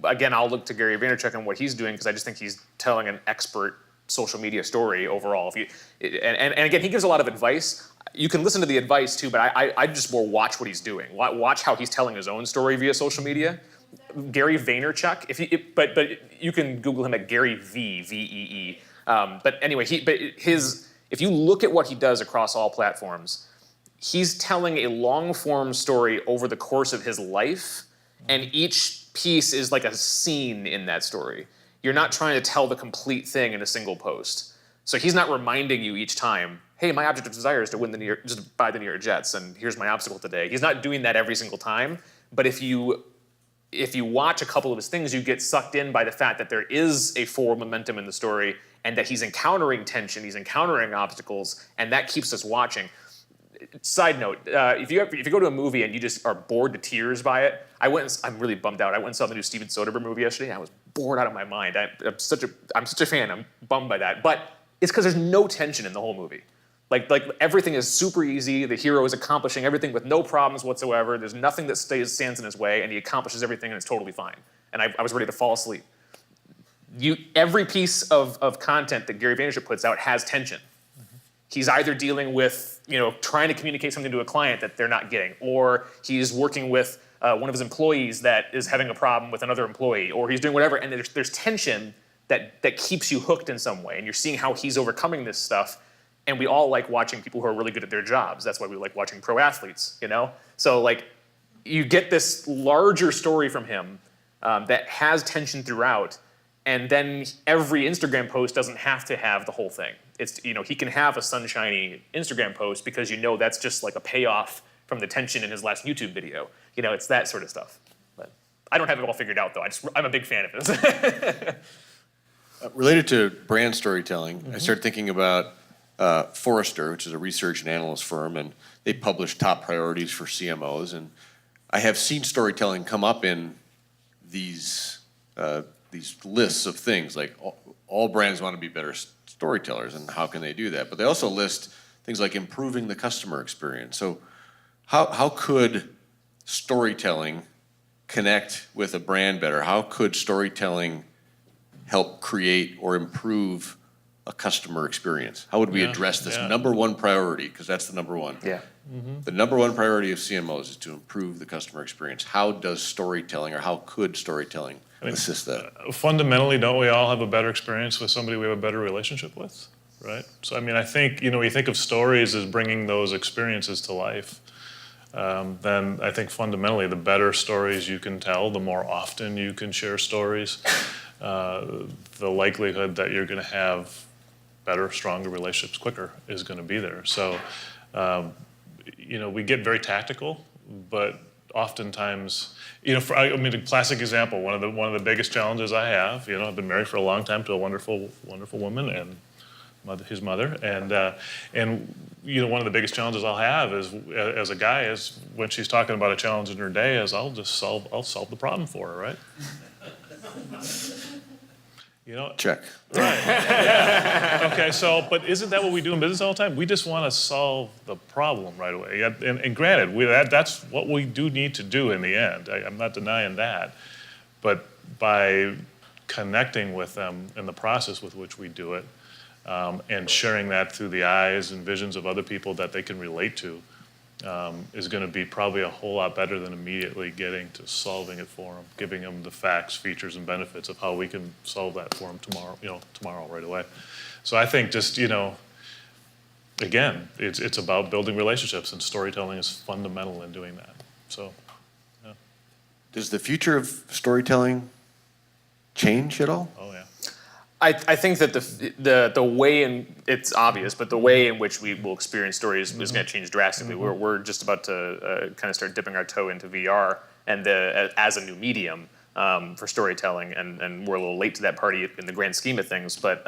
D: again, I'll look to Gary Vaynerchuk and what he's doing, because I just think he's telling an expert social media story overall. And again, he gives a lot of advice. You can listen to the advice too, but I just more watch what he's doing. Watch how he's telling his own story via social media. Gary Vaynerchuk, but you can Google him at Gary V-E-E. But anyway, if you look at what he does across all platforms, he's telling a long form story over the course of his life, and each piece is like a scene in that story. You're not trying to tell the complete thing in a single post. So he's not reminding you each time, hey, my object of desire is to just buy the New York Jets, and here's my obstacle today. He's not doing that every single time. But if you watch a couple of his things, you get sucked in by the fact that there is a forward momentum in the story, and that he's encountering tension, he's encountering obstacles, and that keeps us watching. Side note, if you go to a movie and you just are bored to tears by it, I'm really bummed out. I went and saw the new Steven Soderbergh movie yesterday. I was bored out of my mind. I'm such a fan. I'm bummed by that. But it's because there's no tension in the whole movie. Like everything is super easy. The hero is accomplishing everything with no problems whatsoever. There's nothing that stands in his way, and he accomplishes everything, and it's totally fine. And I was ready to fall asleep. Every piece of content that Gary Vaynerchuk puts out has tension. He's either dealing with, trying to communicate something to a client that they're not getting, or he's working with one of his employees that is having a problem with another employee, or he's doing whatever, and there's tension that keeps you hooked in some way, and you're seeing how he's overcoming this stuff, and we all like watching people who are really good at their jobs. That's why we like watching pro athletes, So you get this larger story from him that has tension throughout, and then every Instagram post doesn't have to have the whole thing. It's, he can have a sunshiny Instagram post because that's just like a payoff from the tension in his last YouTube video. It's that sort of stuff. But I don't have it all figured out though. I'm a big fan of this.
A: Related to brand storytelling, I started thinking about Forrester, which is a research and analyst firm, and they publish top priorities for CMOs. And I have seen storytelling come up in these lists of things, like all brands want to be better storytellers, and how can they do that? But they also list things like improving the customer experience. So how could storytelling connect with a brand better? How could storytelling help create or improve a customer experience? How would we address this number one priority? Because that's the number one.
D: Yeah.
A: The number one priority of CMOs is to improve the customer experience. How does storytelling, or how could storytelling assist that?
B: Fundamentally, don't we all have a better experience with somebody we have a better relationship with, right? So, I think, you think of stories as bringing those experiences to life. Then I think fundamentally, the better stories you can tell, the more often you can share stories, the likelihood that you're going to have better, stronger relationships quicker is going to be there. So, we get very tactical, but oftentimes, a classic example, one of the biggest challenges I have, I've been married for a long time to a wonderful, wonderful woman, and his mother, and one of the biggest challenges I'll have is, as a guy, is when she's talking about a challenge in her day, is I'll solve the problem for her, right?
A: Check.
B: Right. Yeah. Okay. So, but isn't that what we do in business all the time? We just want to solve the problem right away. And granted, that's what we do need to do in the end. I'm not denying that. But by connecting with them in the process with which we do it, and sharing that through the eyes and visions of other people that they can relate to, is going to be probably a whole lot better than immediately getting to solving it for them, giving them the facts, features, and benefits of how we can solve that for them tomorrow right away. So I think just, again, it's about building relationships, and storytelling is fundamental in doing that. So, yeah.
A: Does the future of storytelling change at all?
B: Oh, yeah.
D: I think that the way it's obvious, but the way in which we will experience stories is going to change drastically. We're just about to kind of start dipping our toe into VR and as a new medium for storytelling, and we're a little late to that party in the grand scheme of things. But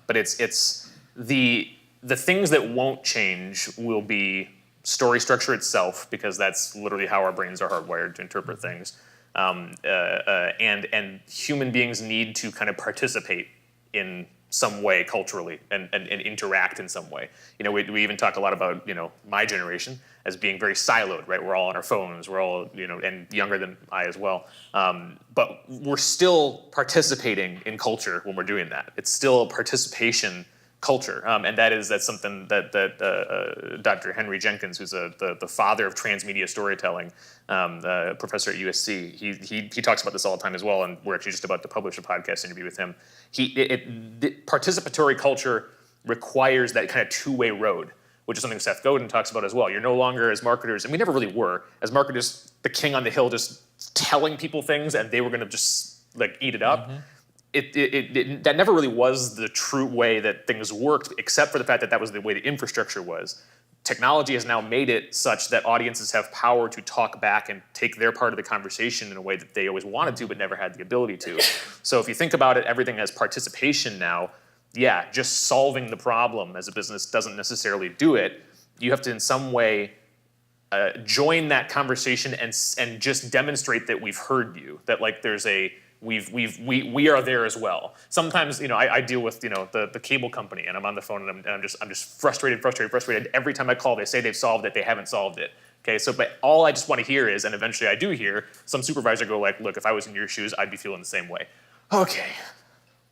D: it's the things that won't change will be story structure itself, because that's literally how our brains are hardwired to interpret things, and human beings need to kind of participate in some way culturally and interact in some way. We even talk a lot about, my generation as being very siloed, right? We're all on our phones, we're all, and younger than I as well. But we're still participating in culture when we're doing that. It's still a participation culture. And that's something that Dr. Henry Jenkins, who's the father of transmedia storytelling, professor at USC, he talks about this all the time as well, and we're actually just about to publish a podcast interview with him. The participatory culture requires that kind of two-way road, which is something Seth Godin talks about as well. You're no longer, as marketers, and we never really were, as marketers, the king on the hill just telling people things and they were going to just eat it up.
C: that never really was the true way that things worked, except for the fact that that was the way the infrastructure was. Technology has now made it such that audiences have power to talk back and take their part of the conversation in a way that they always wanted to but never had the ability to. So if you think about it, everything has participation now. Yeah, just solving the problem as a business doesn't necessarily do it. You have to in some way join that conversation and just demonstrate that we've heard you, that like there's a we are there as well. Sometimes, I deal with, the cable company, and I'm on the phone, and I'm just frustrated. Every time I call, they say they've solved it, they haven't solved it. Okay, so but all I just want to hear is, and eventually I do hear, some supervisor go like, look, if I was in your shoes, I'd be feeling the same way. Okay,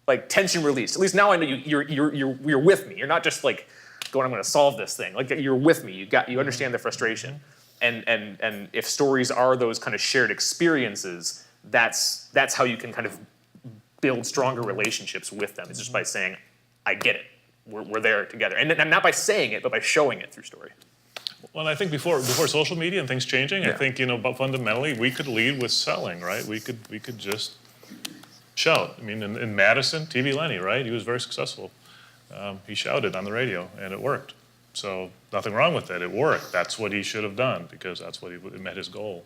C: like tension released. At least now I know you're with me. You're not just like going, I'm going to solve this thing. Like you're with me. You understand the frustration, and if stories are those kind of shared experiences, that's how you can kind of build stronger relationships with them. It's just by saying, I get it. We're there together. And not by saying it, but by showing it through story.
B: Well, and I think before social media and things changing, I think, but fundamentally we could lead with selling, right? We could just shout. I mean, in Madison, TV Lenny, right? He was very successful. He shouted on the radio, and it worked. So nothing wrong with it. It worked. That's what he should have done because that's what it met his goal.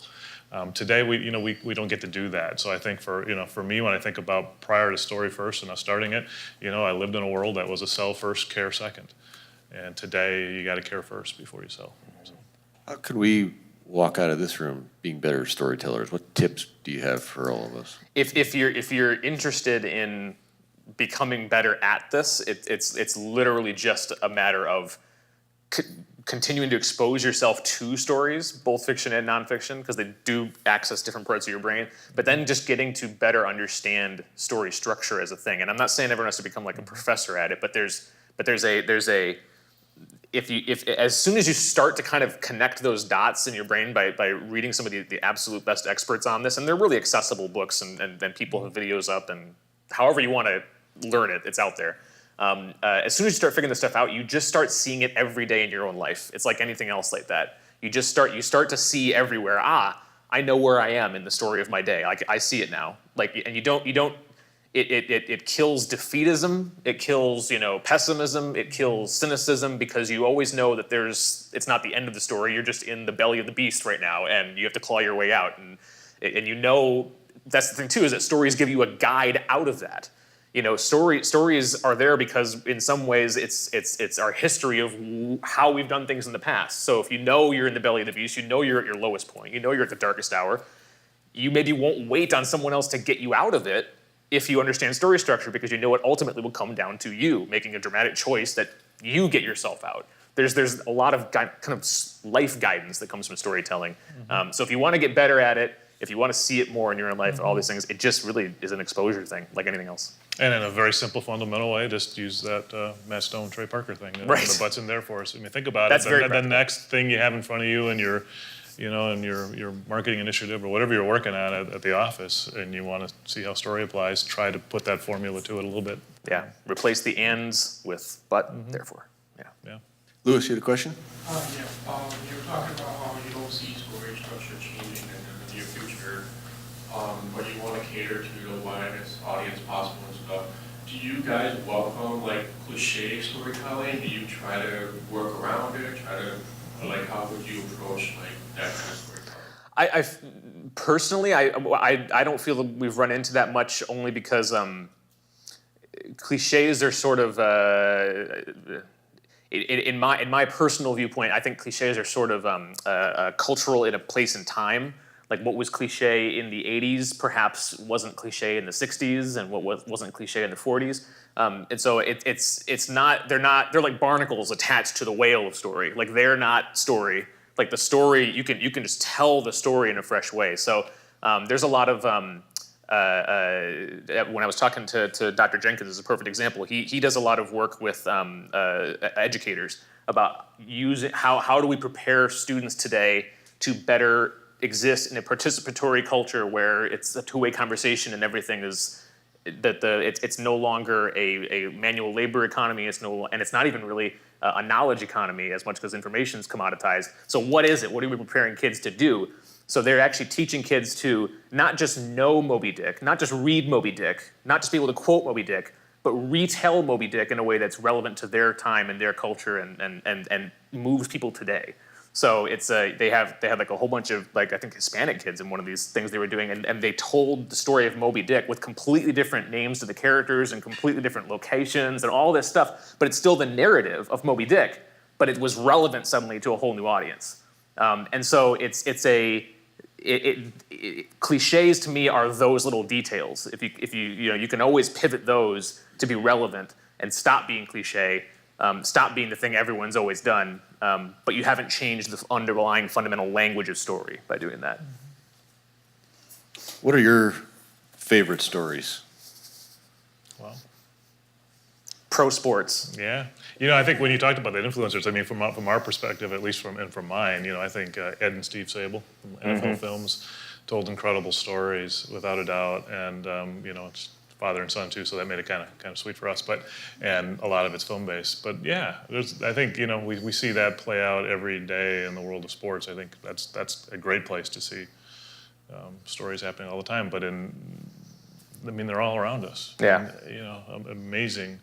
B: Today, we don't get to do that. So I think for me, when I think about prior to StoryFirst and us starting it, I lived in a world that was a sell first, care second. And today, you got to care first before you sell. So.
A: How could we walk out of this room being better storytellers? What tips do you have for all of us?
C: If you're interested in becoming better at this, it's literally just a matter of continuing to expose yourself to stories, both fiction and nonfiction, because they do access different parts of your brain, but then just getting to better understand story structure as a thing. And I'm not saying everyone has to become like a professor at it, but there's as soon as you start to kind of connect those dots in your brain by reading some of the absolute best experts on this, and they're really accessible books, and people have videos up, and however you want to learn it, it's out there. As soon as you start figuring this stuff out, you just start seeing it every day in your own life. It's like anything else like that. You start to see everywhere. I know where I am in the story of my day. I see it now. And you don't. It kills defeatism. It kills pessimism. It kills cynicism because you always know that it's not the end of the story. You're just in the belly of the beast right now, and you have to claw your way out. And that's the thing too, is that stories give you a guide out of that. Stories are there because in some ways it's our history of how we've done things in the past. So if you're in the belly of the beast, you're at your lowest point, you're at the darkest hour, you maybe won't wait on someone else to get you out of it if you understand story structure, because it ultimately will come down to you making a dramatic choice that you get yourself out. There's a lot of kind of life guidance that comes from storytelling. So if you want to get better at it, if you want to see it more in your own life, all these things, it just really is an exposure thing, like anything else.
B: And in a very simple, fundamental way, just use that Matt Stone, Trey Parker thing.
C: Right.
B: The butts in there for us. I mean, think about
C: That's
B: it.
C: very
B: The next thing you have in front of you and your marketing initiative or whatever you're working on at the office, and you want to see how story applies, try to put that formula to it a little bit.
C: Yeah. Replace the ands with but, therefore.
B: Yeah.
A: Louis, you had a question?
I: You were talking about how you don't see story structure changing in the near future, but you want to cater to the widest audience possible and stuff. Do you guys welcome cliche storytelling? Do you try to work around it? How would you approach that kind of storytelling?
C: Personally, I don't feel that we've run into that much, only because cliches are sort of in my personal viewpoint, I think cliches are sort of cultural in a place and time. Like what was cliche in the 80s perhaps wasn't cliche in the 60s, and what wasn't cliche in the 40s. And so they're like barnacles attached to the whale of story. Like they're not story. Like the story, you can just tell the story in a fresh way. So there's a lot of, when I was talking to Dr. Jenkins is a perfect example. He does a lot of work with educators about how do we prepare students today to better exist in a participatory culture where it's a two-way conversation and everything is it's no longer a manual labor economy. And it's not even really a knowledge economy as much because information is commoditized. So what is it? What are we preparing kids to do? So they're actually teaching kids to not just know Moby Dick, not just read Moby Dick, not just be able to quote Moby Dick, but retell Moby Dick in a way that's relevant to their time and their culture and moves people today. So it's they had like a whole bunch of, like, I think Hispanic kids in one of these things they were doing, and they told the story of Moby Dick with completely different names to the characters and completely different locations and all this stuff, but it's still the narrative of Moby Dick, but it was relevant suddenly to a whole new audience. And so cliches to me are those little details. If you can always pivot those to be relevant and stop being cliche, stop being the thing everyone's always done, but you haven't changed the underlying fundamental language of story by doing that.
A: What are your favorite stories?
B: Well,
C: Pro sports.
B: yeah. I think when you talked about that influencers, I mean, from our perspective, at least from mine, I think Ed and Steve Sable from NFL Films told incredible stories without a doubt, and it's father and son too, so that made it kind of sweet for us. And a lot of it's film based. But yeah, I think we see that play out every day in the world of sports. I think that's a great place to see stories happening all the time. But they're all around us.
C: Yeah.
B: And, amazing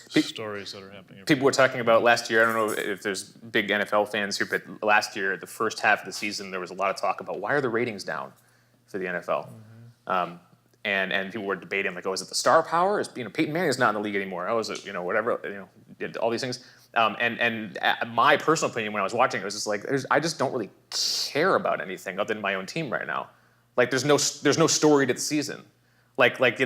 B: stories that are happening.
C: People were talking about last year, I don't know if there's big NFL fans here, but last year, the first half of the season, there was a lot of talk about why are the ratings down for the NFL? And people were debating, like, is it the star power? Peyton Manning's not in the league anymore. Oh, is it, whatever, all these things. And my personal opinion when I was watching it was just like, I just don't really care about anything other than my own team right now. Like, there's no story to the season. Like as you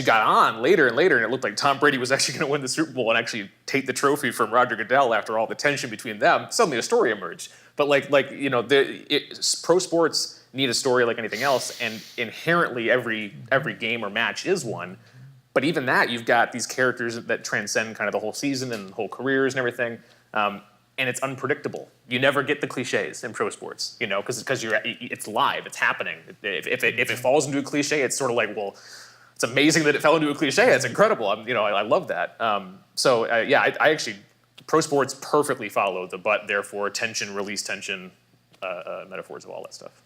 C: got on later and later, and it looked like Tom Brady was actually going to win the Super Bowl and actually take the trophy from Roger Goodell after all the tension between them. Suddenly, a story emerged. But pro sports need a story like anything else, and inherently, every game or match is one. But even that, you've got these characters that transcend kind of the whole season and whole careers and everything. And it's unpredictable. You never get the cliches in pro sports, because it's live, it's happening. If it falls into a cliche, it's sort of like, well, it's amazing that it fell into a cliche. It's incredible. I love that. I actually, pro sports perfectly follow the but, therefore, tension, release tension metaphors of all that stuff.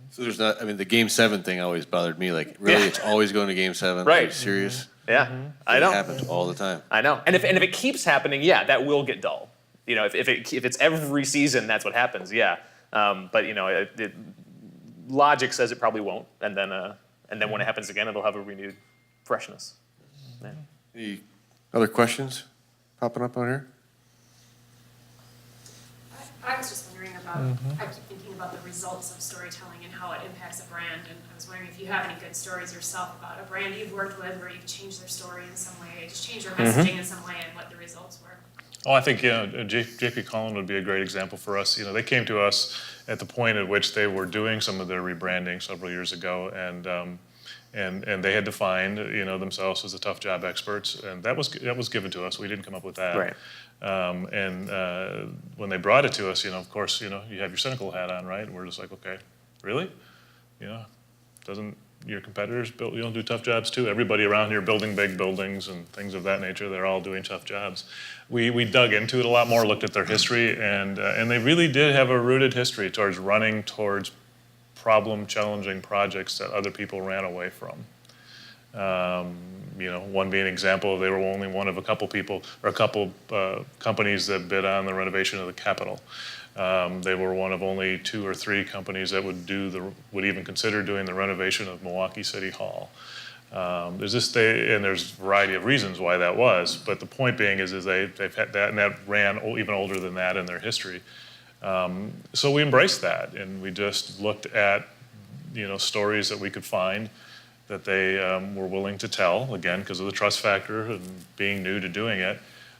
A: So there's not, the Game 7 thing always bothered me. Like, really, it's always going to Game 7?
C: Right.
A: Are you serious?
C: Yeah, I know.
A: It happens all the time.
C: I know. And if it keeps happening, yeah, that will get dull. If it's every season, that's what happens. Yeah. But logic says it probably won't, and then when it happens again, it'll have a renewed freshness. Yeah.
A: Any other questions popping up on here?
J: I was just wondering about, I keep thinking about the results of storytelling and how it impacts a brand, and I was wondering if you have any good stories yourself about a brand you've worked with where you've changed their story in some way, just changed their messaging in some way, and what the results were.
B: Oh, I think JP Cullen would be a great example for us. They came to us at the point at which they were doing some of their rebranding several years ago, and they had defined themselves as the tough job experts, and that was given to us. We didn't come up with that.
C: Right.
B: When they brought it to us, of course, you have your cynical hat on, right? And we're just like, okay, really? Doesn't your competitors do tough jobs too? Everybody around here building big buildings and things of that nature, they're all doing tough jobs. We dug into it a lot more, looked at their history, and they really did have a rooted history towards running towards problem-challenging projects that other people ran away from. One being an example, they were only one of a couple people or a couple companies that bid on the renovation of the Capitol. They were one of only 2 or 3 companies that would even consider doing the renovation of Milwaukee City Hall. There's a variety of reasons why that was, but the point being is they've had that, and that ran even older than that in their history. So we embraced that, and we just looked at stories that we could find that they were willing to tell, again, because of the trust factor and being new to doing it.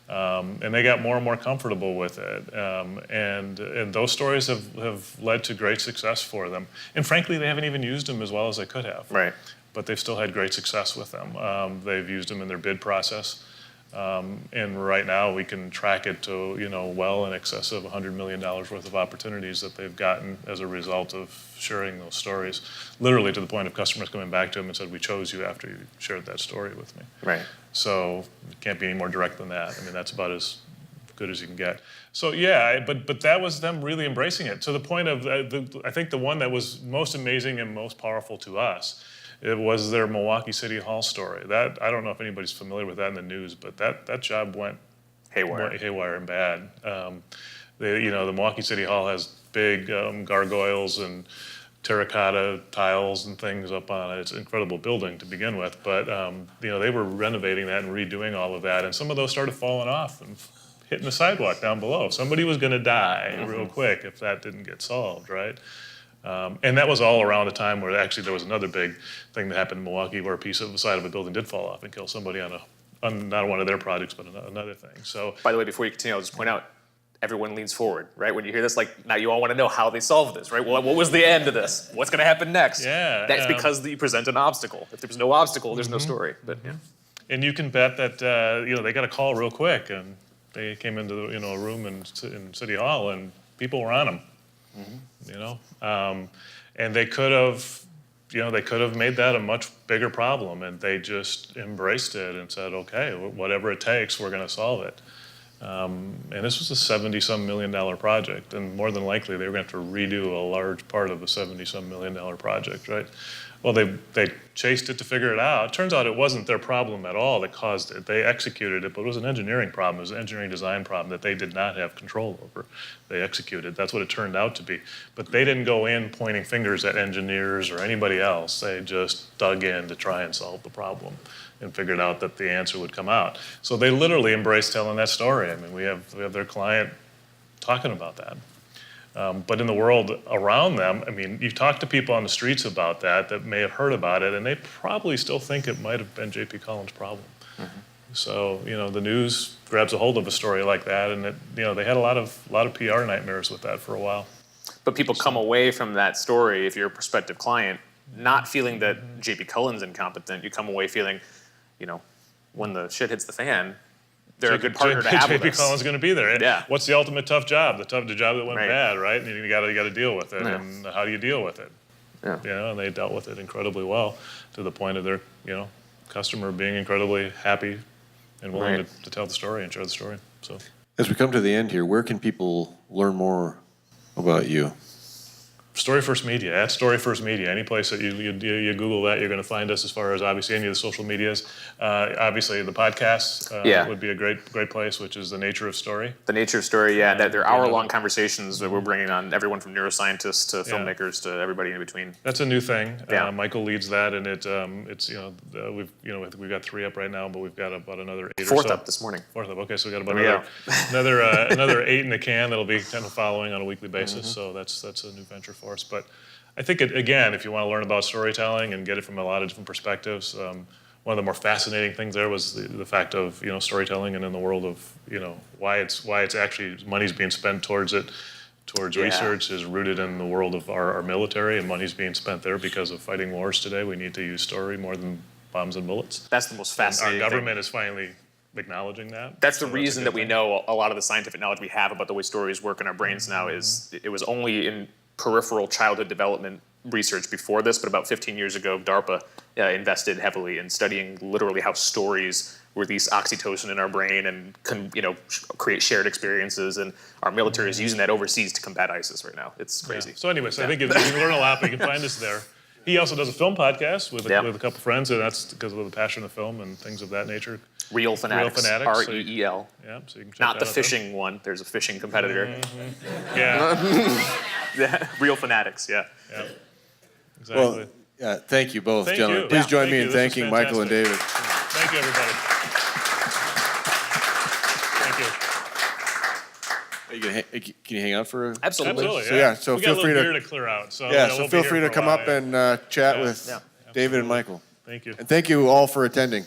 B: And they got more and more comfortable with it. And those stories have led to great success for them. And frankly, they haven't even used them as well as they could have.
C: Right.
B: But they've still had great success with them. They've used them in their bid process. And right now we can track it to, well in excess of $100 million worth of opportunities that they've gotten as a result of sharing those stories. Literally to the point of customers coming back to them and said, we chose you after you shared that story with me.
C: Right.
B: So it can't be any more direct than that. That's about as good as you can get. So yeah, but that was them really embracing it to the point of I think the one that was most amazing and most powerful to us, it was their Milwaukee City Hall story. That I don't know if anybody's familiar with that in the news, but that job went haywire and bad. The Milwaukee City Hall has big gargoyles and terracotta tiles and things up on it. It's an incredible building to begin with, but they were renovating that and redoing all of that, and some of those started falling off and hitting the sidewalk down below. Somebody was going to die real quick if that didn't get solved, right? And that was all around the time where actually there was another big thing that happened in Milwaukee where a piece of the side of a building did fall off and kill somebody on not one of their projects, but another thing. So,
C: By the way, before you continue, I'll just point out, everyone leans forward, right? When you hear this, like, now you all want to know how they solved this, right? What was the end of this? What's going to happen next?
B: Yeah.
C: That's because you present an obstacle. If there's no obstacle, there's no story. But yeah.
B: and you can bet that they got a call real quick, and they came into a room in City Hall, and people were on them. And they could have made that a much bigger problem, and they just embraced it and said, okay, whatever it takes, we're going to solve it. And this was a $70-some million project, and more than likely they were going to have to redo a large part of the $70-some million project, right? Well, they chased it to figure it out. It turns out it wasn't their problem at all that caused it. They executed it, but it was an engineering problem. It was an engineering design problem that they did not have control over. They executed. That's what it turned out to be. But they didn't go in pointing fingers at engineers or anybody else. They just dug in to try and solve the problem and figured out that the answer would come out. So they literally embraced telling that story. I mean, we have their client talking about that. But in the world around them, I mean, you talk to people on the streets about that may have heard about it, and they probably still think it might have been J.P. Collins' problem. So, the news grabs a hold of a story like that, and they had a lot of PR nightmares with that for a while.
C: But people come away from that story, if you're a prospective client, not feeling that J.P. Cullen's incompetent. You come away feeling, when the shit hits the fan, they're a good partner to have with us.
B: J.P. Collins is going to be there.
C: Yeah.
B: What's the ultimate tough job? The job that went
C: Right.
B: bad, right? And you got to deal with it.
C: Yeah.
B: And how do you deal with it?
C: Yeah.
B: And they dealt with it incredibly well, to the point of their customer being incredibly happy and willing
C: Right.
B: to tell the story and share the story. So
A: As we come to the end here, where can people learn more about you?
B: StoryFirst Media, at StoryFirst Media, any place that you Google that, you're going to find us, as far as obviously any of the social medias. Obviously the podcast would be a great place, which is The Nature of Story.
C: The Nature of Story, that they're hour-long conversations that we're bringing on everyone from neuroscientists to filmmakers to everybody in between.
B: That's a new thing.
C: Yeah.
B: Michael leads that, and it's we've got 3 up right now, but we've got about another 8
C: Fourth
B: or so.
C: up this morning.
B: 4th up. Okay, so we got about
C: Yeah.
B: another 8 in the can that'll be kind of following on a weekly basis. So that's a new venture for us. But I think again, if you want to learn about storytelling and get it from a lot of different perspectives, one of the more fascinating things there was the fact of storytelling, and in the world of why it's actually money's being spent towards it. Research is rooted in the world of our military, and money's being spent there because of fighting wars today. We need to use story more than bombs and bullets.
C: That's the most fascinating
B: Our
C: thing.
B: government is finally acknowledging that.
C: That's the
B: So
C: reason
B: a
C: that
B: good
C: we
B: thing.
C: know a lot of the scientific knowledge we have about the way stories work in our brains now is it was only in peripheral childhood development research before this, but about 15 years ago, DARPA invested heavily in studying literally how stories release oxytocin in our brain and can, create shared experiences. And our military is using that overseas to combat ISIS right now. It's crazy.
B: Yeah. So anyway, I think you can learn a lot, but you can find us there. He also does a film podcast with a couple friends, and that's because of the passion of film and things of that nature.
C: Real Fanatics, REEL.
B: Yeah, so you can check
C: Not the
B: that out
C: fishing one. There's a fishing competitor.
B: Yeah,
C: Real Fanatics, yeah.
B: exactly.
A: Well, thank you both,
B: Thank
A: gentlemen.
B: you.
A: Please
B: Yeah,
A: join
B: thank
A: me
B: you.
A: in
B: This was
A: thanking Michael and David.
B: Thank you, everybody. Thank you.
A: Are you can you hang out for
C: Absolutely.
B: Absolutely.
A: So, yeah, so
B: we
A: feel
B: got a
A: free
B: little
A: to-
B: beer to clear out. So
A: Yeah,
B: we'll
A: so
B: be
A: feel
B: here
A: free
B: for
A: to
B: a
A: come
B: while,
A: up
B: yeah.
A: and chat with
C: Yeah.
A: David and Michael.
B: Thank you.
A: And thank you all for attending.